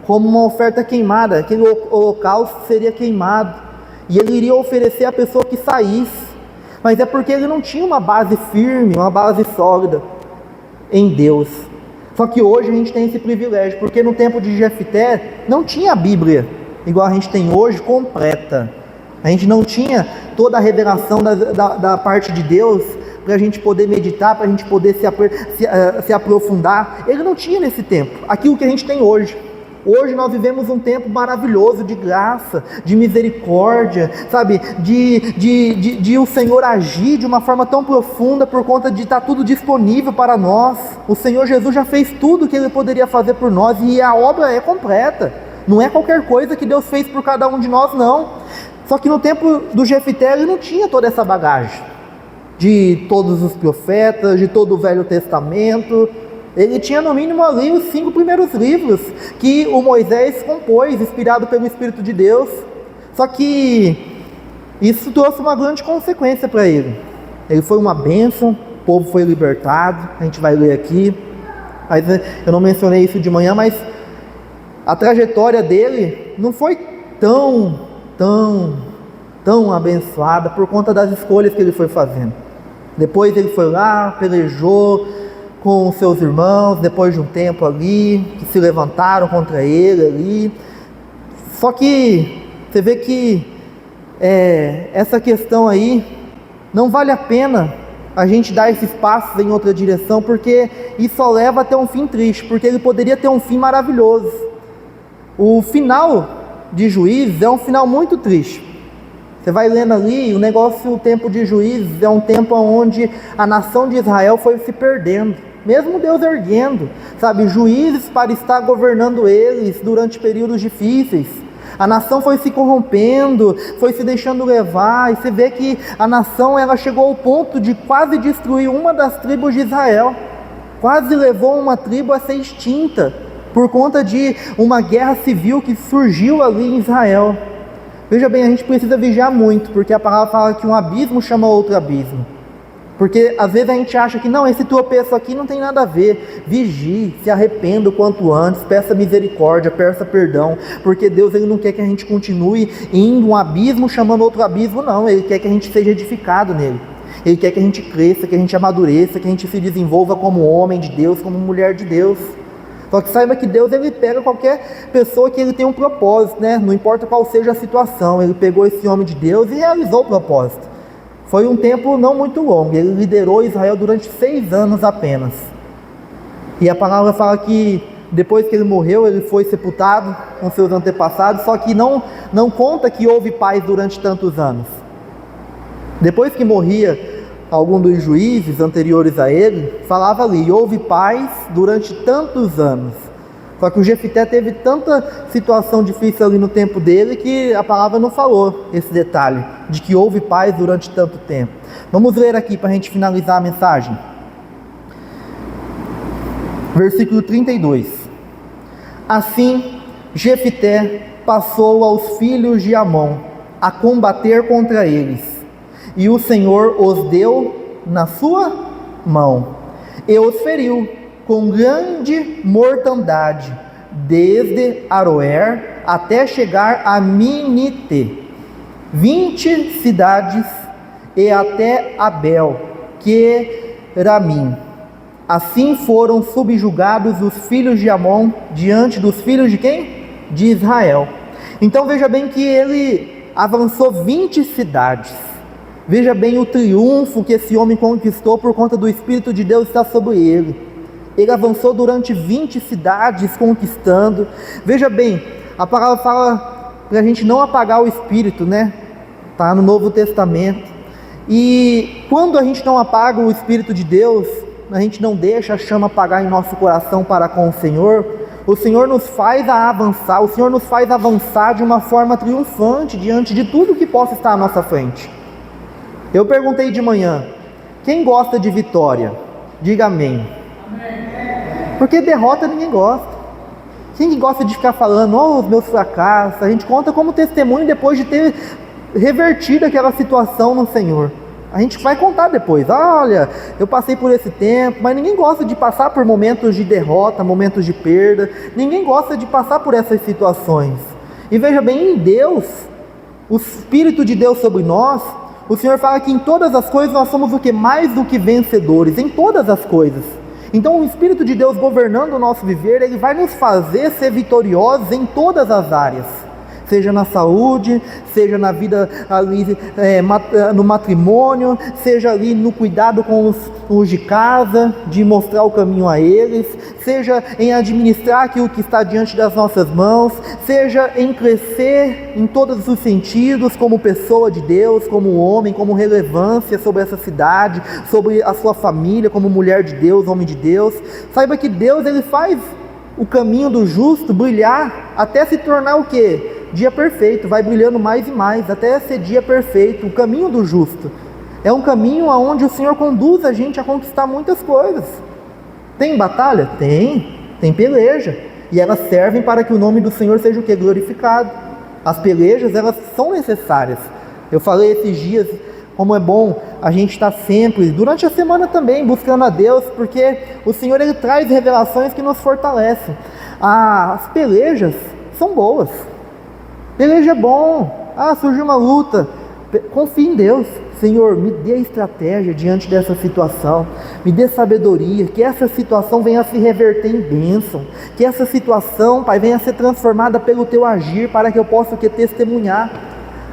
Speaker 1: Como uma oferta queimada, aquele holocausto seria queimado, e ele iria oferecer a pessoa que saísse, mas é porque ele não tinha uma base firme, uma base sólida em Deus. Só que hoje a gente tem esse privilégio, porque no tempo de Jefité não tinha a Bíblia igual a gente tem hoje completa. A gente não tinha toda a revelação da parte de Deus para a gente poder meditar, para a gente poder se aprofundar. Ele não tinha nesse tempo aquilo que a gente tem hoje. Hoje nós vivemos um tempo maravilhoso de graça, de misericórdia, sabe? De o Senhor agir de uma forma tão profunda por conta de estar tudo disponível para nós. O Senhor Jesus já fez tudo o que Ele poderia fazer por nós e a obra é completa. Não é qualquer coisa que Deus fez por cada um de nós, não. Só que no tempo do Jefité ele não tinha toda essa bagagem de todos os profetas, de todo o Velho Testamento. Ele tinha no mínimo ali os 5 primeiros livros que o Moisés compôs, inspirado pelo Espírito de Deus. Só que isso trouxe uma grande consequência para ele. Ele foi uma bênção, o povo foi libertado, a gente vai ler aqui. Mas eu não mencionei isso de manhã, mas a trajetória dele não foi tão abençoada por conta das escolhas que ele foi fazendo. Depois ele foi lá, pelejou com os seus irmãos, depois de um tempo ali, que se levantaram contra ele ali. Só que você vê que essa questão aí, não vale a pena a gente dar esses passos em outra direção, porque isso só leva até um fim triste, porque ele poderia ter um fim maravilhoso. O final de Juízes é um final muito triste. Você vai lendo ali, o tempo de Juízes é um tempo onde a nação de Israel foi se perdendo, mesmo Deus erguendo, sabe, juízes para estar governando eles durante períodos difíceis. A nação foi se corrompendo, foi se deixando levar, e você vê que a nação ela chegou ao ponto de quase destruir uma das tribos de Israel, quase levou uma tribo a ser extinta, por conta de uma guerra civil que surgiu ali em Israel. Veja bem, a gente precisa vigiar muito, porque a palavra fala que um abismo chama outro abismo. Porque às vezes a gente acha que não, esse tropeço aqui não tem nada a ver. Vigie, se arrependa o quanto antes, peça misericórdia, peça perdão, porque Deus ele não quer que a gente continue indo um abismo chamando outro abismo, não. Ele quer que a gente seja edificado nele. Ele quer que a gente cresça, que a gente amadureça, que a gente se desenvolva como homem de Deus, como mulher de Deus. Só que saiba que Deus ele pega qualquer pessoa que ele tem um propósito, né? Não importa qual seja a situação, ele pegou esse homem de Deus e realizou o propósito. Foi um tempo não muito longo, ele liderou Israel durante 6 anos apenas. E a palavra fala que depois que ele morreu, ele foi sepultado com seus antepassados, só que não conta que houve paz durante tantos anos. Depois que morria algum dos juízes anteriores a ele, falava ali, houve paz durante tantos anos. Só que o Jefité teve tanta situação difícil ali no tempo dele que a palavra não falou esse detalhe, de que houve paz durante tanto tempo. Vamos ler aqui para a gente finalizar a mensagem. Versículo 32. Assim, Jefité passou aos filhos de Amon a combater contra eles, e o Senhor os deu na sua mão, e os feriu com grande mortandade, desde Aroer até chegar a Minite, 20 cidades, e até Abel, que Ramim. Assim foram subjugados os filhos de Amon diante dos filhos de quem? De Israel. Então veja bem que ele avançou 20 cidades. Veja bem o triunfo que esse homem conquistou por conta do Espírito de Deus estar sobre ele. Ele avançou durante 20 cidades conquistando. Veja bem, a palavra fala para a gente não apagar o Espírito, né? Está no Novo Testamento. E quando a gente não apaga o Espírito de Deus, a gente não deixa a chama apagar em nosso coração para com o Senhor nos faz avançar, o Senhor nos faz avançar de uma forma triunfante diante de tudo que possa estar à nossa frente. Eu perguntei de manhã, quem gosta de vitória? Diga amém. Porque derrota ninguém gosta. Quem gosta de ficar falando, os meus fracassos, a gente conta como testemunho depois de ter revertido aquela situação no Senhor. A gente vai contar depois, olha, eu passei por esse tempo, mas ninguém gosta de passar por momentos de derrota, momentos de perda, ninguém gosta de passar por essas situações. E veja bem, em Deus, o Espírito de Deus sobre nós, o Senhor fala que em todas as coisas nós somos o que? Mais do que vencedores, em todas as coisas. Então o Espírito de Deus governando o nosso viver, ele vai nos fazer ser vitoriosos em todas as áreas. seja na saúde, seja na vida ali, no matrimônio, seja ali no cuidado com os de casa, de mostrar o caminho a eles, seja em administrar aquilo que está diante das nossas mãos, seja em crescer em todos os sentidos, como pessoa de Deus, como homem, como relevância sobre essa cidade, sobre a sua família, como mulher de Deus, homem de Deus. Saiba que Deus, Ele faz o caminho do justo brilhar até se tornar o quê? Dia perfeito, vai brilhando mais e mais, até ser dia perfeito. O caminho do justo é um caminho onde o Senhor conduz a gente a conquistar muitas coisas. Tem batalha? Tem peleja, e elas servem para que o nome do Senhor seja o quê? Glorificado. As pelejas, elas são necessárias. Eu falei esses dias como é bom a gente estar sempre, durante a semana também, buscando a Deus, porque o Senhor, Ele traz revelações que nos fortalecem. As pelejas são boas. Peleja é bom. Surgiu uma luta. Confie em Deus. Senhor, me dê estratégia diante dessa situação. Me dê sabedoria. Que essa situação venha a se reverter em bênção. Que essa situação, Pai, venha a ser transformada pelo Teu agir, para que eu possa testemunhar.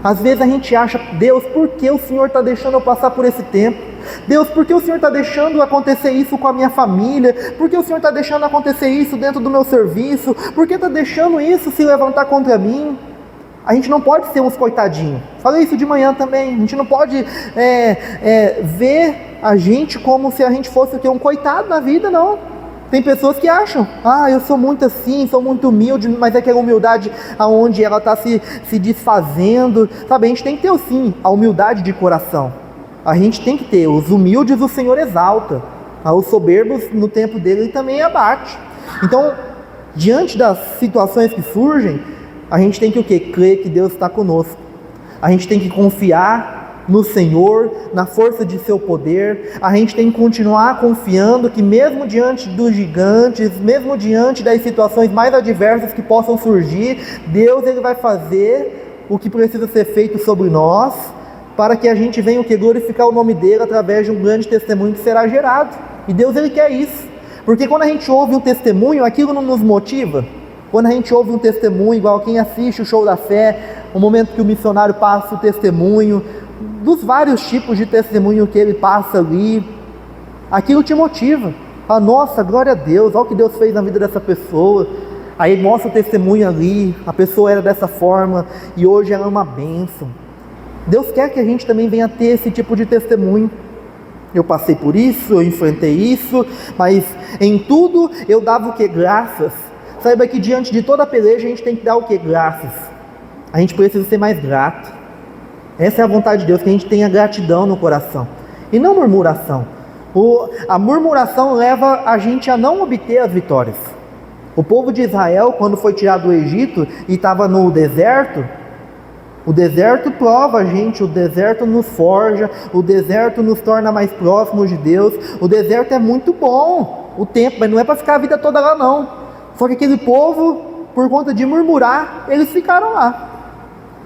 Speaker 1: Às vezes a gente acha, Deus, por que o Senhor está deixando eu passar por esse tempo? Deus, por que o Senhor está deixando acontecer isso com a minha família? Por que o Senhor está deixando acontecer isso dentro do meu serviço? Por que está deixando isso se levantar contra mim? A gente não pode ser uns coitadinhos. Falei isso de manhã também. A gente não pode ver a gente como se a gente fosse um coitado na vida, não. Tem pessoas que acham, eu sou muito assim, sou muito humilde, mas é aquela humildade onde ela está se desfazendo, sabe? A gente tem que ter, sim, a humildade de coração. A gente tem que ter. Os humildes o Senhor exalta, os soberbos no tempo dele também abate. Então, diante das situações que surgem, a gente tem que o quê? Crer que Deus está conosco. A gente tem que confiar no Senhor, na força de seu poder. A gente tem que continuar confiando que mesmo diante dos gigantes, mesmo diante das situações mais adversas que possam surgir, Deus, Ele vai fazer o que precisa ser feito sobre nós, para que a gente venha o que? Glorificar o nome dEle através de um grande testemunho que será gerado. E Deus, Ele quer isso, porque quando a gente ouve um testemunho, aquilo não nos motiva. Quando a gente ouve um testemunho, igual quem assiste o Show da Fé, o momento que o missionário passa o testemunho, dos vários tipos de testemunho que ele passa ali, aquilo te motiva. Fala, nossa, glória a Deus, olha o que Deus fez na vida dessa pessoa. Aí mostra o testemunho ali, a pessoa era dessa forma e hoje ela é uma bênção. Deus quer que a gente também venha ter esse tipo de testemunho. Eu passei por isso, eu enfrentei isso, mas em tudo eu dava o que? Graças. Saiba que diante de toda a peleja a gente tem que dar o que? Graças. A gente precisa ser mais grato. Essa é a vontade de Deus, que a gente tenha gratidão no coração e não murmuração. A murmuração leva a gente a não obter as vitórias. O povo de Israel, quando foi tirado do Egito e estava no deserto, o deserto prova a gente, o deserto nos forja, o deserto nos torna mais próximos de Deus. O deserto é muito bom, o tempo, mas não é para ficar a vida toda lá não. Só que aquele povo, por conta de murmurar, eles ficaram lá.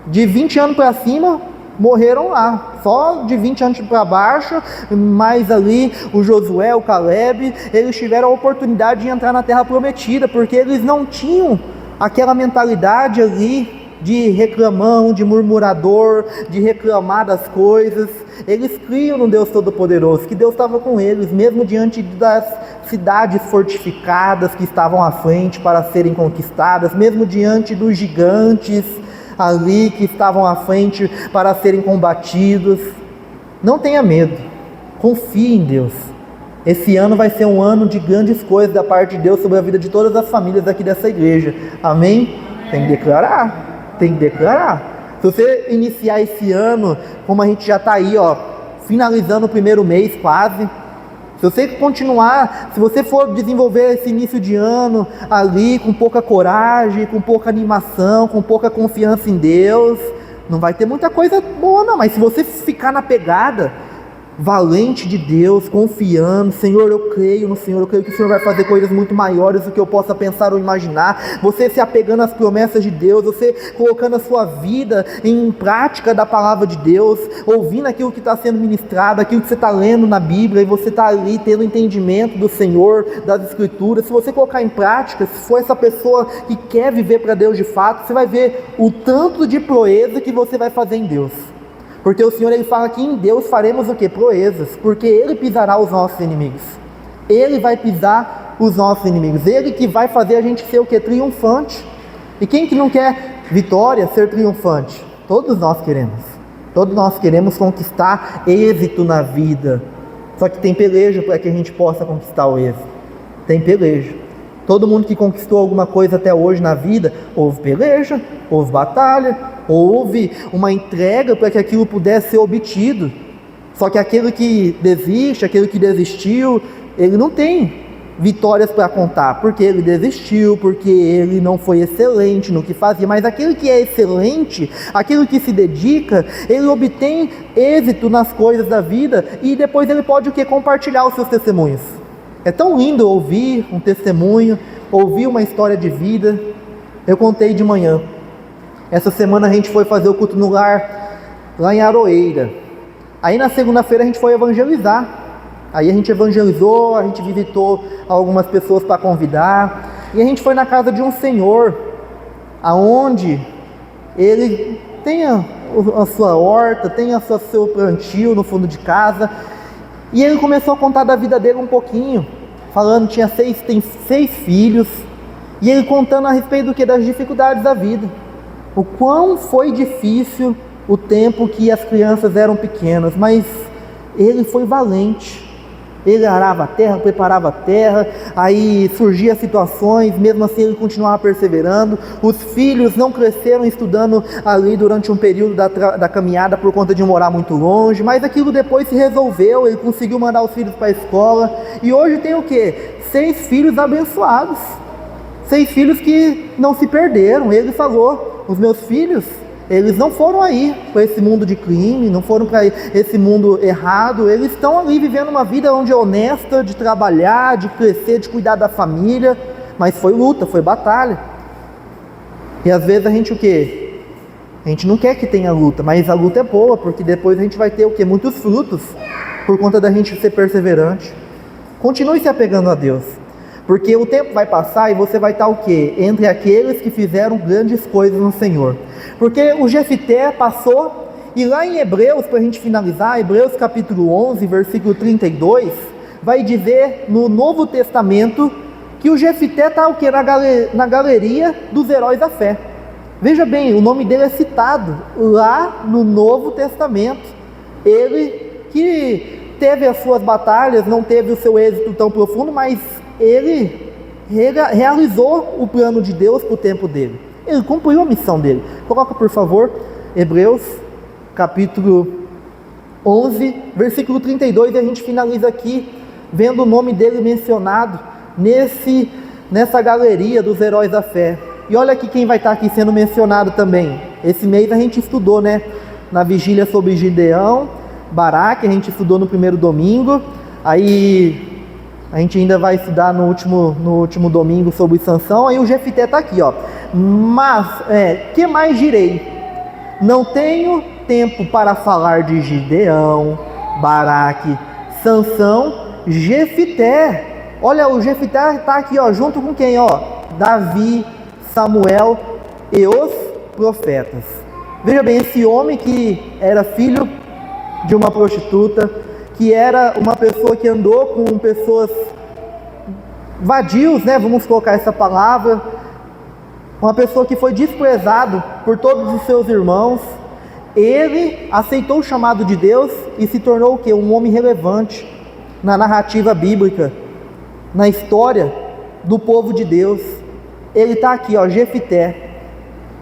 Speaker 1: De 20 anos para cima, morreram lá. Só de 20 anos para baixo, mais ali o Josué, o Caleb, eles tiveram a oportunidade de entrar na terra prometida, porque eles não tinham aquela mentalidade ali de reclamão, de murmurador, de reclamar das coisas. Eles criam no Deus Todo-Poderoso, que Deus estava com eles, mesmo diante das cidades fortificadas que estavam à frente para serem conquistadas, mesmo diante dos gigantes ali que estavam à frente para serem combatidos. Não tenha medo, confie em Deus. Esse ano vai ser um ano de grandes coisas da parte de Deus sobre a vida de todas as famílias aqui dessa igreja. Amém? Tem que declarar, tem que declarar. Se você iniciar esse ano, como a gente já está aí, finalizando o primeiro mês quase, se você continuar, se você for desenvolver esse início de ano ali com pouca coragem, com pouca animação, com pouca confiança em Deus, não vai ter muita coisa boa não, mas se você ficar na pegada, valente de Deus, confiando: Senhor, eu creio no Senhor, eu creio que o Senhor vai fazer coisas muito maiores do que eu possa pensar ou imaginar. Você se apegando às promessas de Deus, você colocando a sua vida em prática da palavra de Deus, ouvindo aquilo que está sendo ministrado, aquilo que você está lendo na Bíblia, e você está ali tendo entendimento do Senhor, das Escrituras. Se você colocar em prática, se for essa pessoa que quer viver para Deus de fato, você vai ver o tanto de proeza que você vai fazer em Deus. Porque o Senhor, Ele fala que em Deus faremos o quê? Proezas, porque Ele pisará os nossos inimigos. Ele vai pisar os nossos inimigos. Ele que vai fazer a gente ser o quê? Triunfante. E quem que não quer vitória, ser triunfante? Todos nós queremos. Todos nós queremos conquistar êxito na vida. Só que tem peleja para que a gente possa conquistar o êxito. Tem peleja. Todo mundo que conquistou alguma coisa até hoje na vida, houve peleja, houve batalha, houve uma entrega para que aquilo pudesse ser obtido. Só que aquele que desiste, aquele que desistiu, ele não tem vitórias para contar, porque ele desistiu, porque ele não foi excelente no que fazia. Mas aquele que é excelente, aquele que se dedica, ele obtém êxito nas coisas da vida, e depois ele pode o quê? Compartilhar os seus testemunhos. É tão lindo ouvir um testemunho, ouvir uma história de vida. Eu contei de manhã. Essa semana a gente foi fazer o culto no lar, lá em Aroeira. Aí na segunda-feira a gente foi evangelizar. Aí a gente evangelizou, a gente visitou algumas pessoas para convidar. E a gente foi na casa de um senhor, aonde ele tem a sua horta, tem seu plantio no fundo de casa. E ele começou a contar da vida dele um pouquinho, falando que tem 6 filhos. E ele contando a respeito do que? Das dificuldades da vida. O quão foi difícil o tempo que as crianças eram pequenas, mas ele foi valente. Ele arava a terra, preparava a terra, aí surgiam situações, mesmo assim ele continuava perseverando. Os filhos não cresceram estudando ali durante um período da caminhada por conta de morar muito longe, mas aquilo depois se resolveu, ele conseguiu mandar os filhos para a escola, e hoje tem o quê? 6 filhos abençoados, 6 filhos que não se perderam. Ele falou: os meus filhos, eles não foram aí para esse mundo de crime, não foram para esse mundo errado, eles estão ali vivendo uma vida onde é honesta, de trabalhar, de crescer, de cuidar da família, mas foi luta, foi batalha. E às vezes a gente o quê? A gente não quer que tenha luta, mas a luta é boa, porque depois a gente vai ter o quê? Muitos frutos, por conta da gente ser perseverante. Continue se apegando a Deus, porque o tempo vai passar e você vai estar o quê? Entre aqueles que fizeram grandes coisas no Senhor. Porque o Jefité passou, e lá em Hebreus, para a gente finalizar, Hebreus capítulo 11, versículo 32, vai dizer no Novo Testamento que o Jefité está o quê? Na galeria dos heróis da fé. Veja bem, o nome dele é citado lá no Novo Testamento. Ele que teve as suas batalhas, não teve o seu êxito tão profundo, mas ele realizou o plano de Deus para o tempo dele. Ele cumpriu a missão dele. Coloca, por favor, Hebreus capítulo 11, versículo 32, e a gente finaliza aqui vendo o nome dele mencionado nessa galeria dos heróis da fé. E olha aqui quem vai estar aqui sendo mencionado também. Esse mês a gente estudou, né, na vigília sobre Gideão, Baraque, a gente estudou no primeiro domingo. Aí a gente ainda vai estudar no último domingo sobre Sansão. Aí o Jefité está aqui, ó. Mas, que mais direi? Não tenho tempo para falar de Gideão, Baraque, Sansão, Jefité. Olha, o Jefité está aqui, ó, junto com quem? Ó, Davi, Samuel e os profetas. Veja bem, esse homem que era filho de uma prostituta, que era uma pessoa que andou com pessoas vadios, né? Vamos colocar essa palavra. Uma pessoa que foi desprezado por todos os seus irmãos. Ele aceitou o chamado de Deus e se tornou o quê? Um homem relevante na narrativa bíblica, na história do povo de Deus. Ele está aqui, ó, Jefité,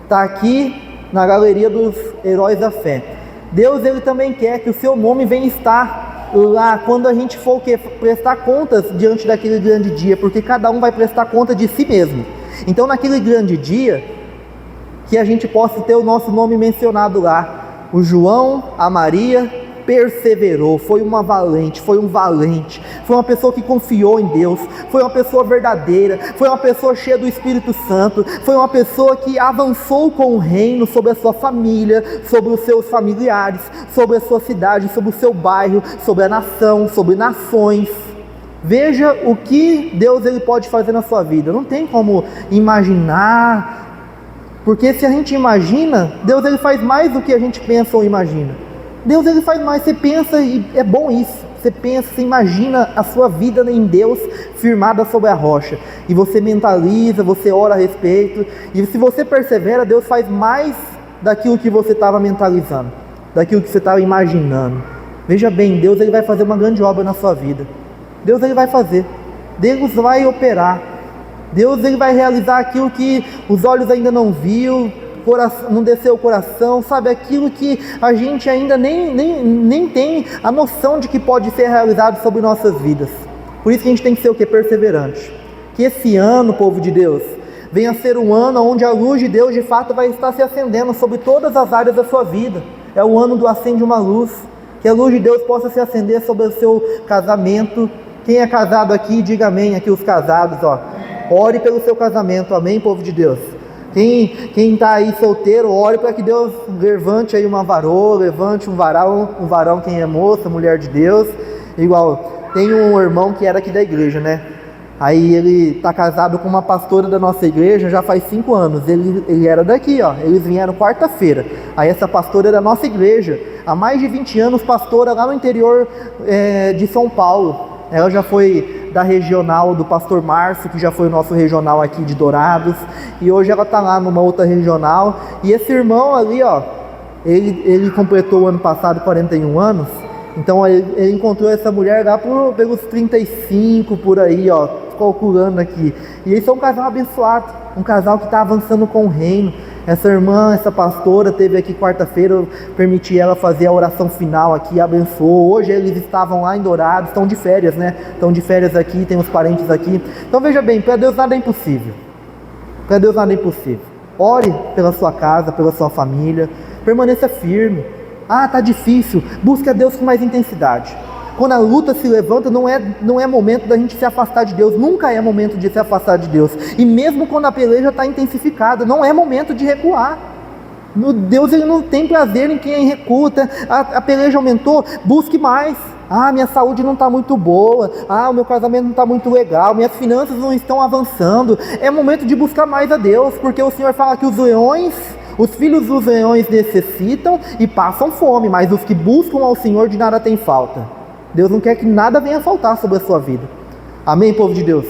Speaker 1: está aqui na galeria dos heróis da fé. Deus, ele também quer que o seu nome venha estar lá quando a gente for o quê? Prestar contas diante daquele grande dia, porque cada um vai prestar conta de si mesmo. Então, naquele grande dia, que a gente possa ter o nosso nome mencionado lá, o João, a Maria perseverou, foi uma valente, foi um valente, foi uma pessoa que confiou em Deus, foi uma pessoa verdadeira, foi uma pessoa cheia do Espírito Santo, foi uma pessoa que avançou com o reino sobre a sua família, sobre os seus familiares, sobre a sua cidade, sobre o seu bairro, sobre a nação, sobre nações. Veja o que Deus ele pode fazer na sua vida. Não tem como imaginar, porque se a gente imagina, Deus ele faz mais do que a gente pensa ou imagina. Deus ele faz mais, você pensa e é bom isso. Você pensa, você imagina a sua vida em Deus firmada sobre a rocha. E você mentaliza, você ora a respeito. E se você persevera, Deus faz mais daquilo que você estava mentalizando, daquilo que você estava imaginando. Veja bem, Deus ele vai fazer uma grande obra na sua vida. Deus ele vai fazer, Deus vai operar, Deus ele vai realizar aquilo que os olhos ainda não viu, não desceu o coração, sabe, aquilo que a gente ainda nem tem a noção de que pode ser realizado sobre nossas vidas. Por isso que a gente tem que ser o que? Perseverante. Que esse ano, povo de Deus, venha a ser um ano onde a luz de Deus de fato vai estar se acendendo sobre todas as áreas da sua vida. É o ano do acende uma luz, que a luz de Deus possa se acender sobre o seu casamento. Quem é casado aqui, diga amém, aqui os casados, ó. Ore pelo seu casamento, amém, povo de Deus. Quem está aí solteiro, ore para que Deus levante aí uma varoa, levante um varão, quem é moça, mulher de Deus. Igual, tem um irmão que era aqui da igreja, né? Aí ele está casado com uma pastora da nossa igreja já faz 5 anos, ele era daqui, ó. Eles vieram quarta-feira. Aí essa pastora é da nossa igreja, há mais de 20 anos, pastora lá no interior de São Paulo. Ela já foi da regional do pastor Márcio, que já foi o nosso regional aqui de Dourados, e hoje ela está lá numa outra regional. E esse irmão ali, ó, ele completou o ano passado 41 anos, então ele encontrou essa mulher lá pelos 35, por aí, ó, calculando aqui. E eles são um casal abençoado, um casal que está avançando com o reino. Essa irmã, essa pastora, teve aqui quarta-feira, eu permiti ela fazer a oração final aqui, abençoou. Hoje eles estavam lá em Dourados, estão de férias, né? Estão de férias aqui, tem os parentes aqui. Então veja bem, para Deus nada é impossível. Para Deus nada é impossível. Ore pela sua casa, pela sua família, permaneça firme. Ah, tá difícil, busque a Deus com mais intensidade. Quando a luta se levanta, não é momento da gente se afastar de Deus, nunca é momento de se afastar de Deus. E mesmo quando a peleja está intensificada, não é momento de recuar. Deus ele não tem prazer em quem recua. A peleja aumentou, busque mais. Ah, minha saúde não está muito boa. Ah, o meu casamento não está muito legal. Minhas finanças não estão avançando. É momento de buscar mais a Deus, porque o Senhor fala que os filhos dos leões necessitam e passam fome, mas os que buscam ao Senhor de nada tem falta. Deus não quer que nada venha faltar sobre a sua vida. Amém, povo de Deus?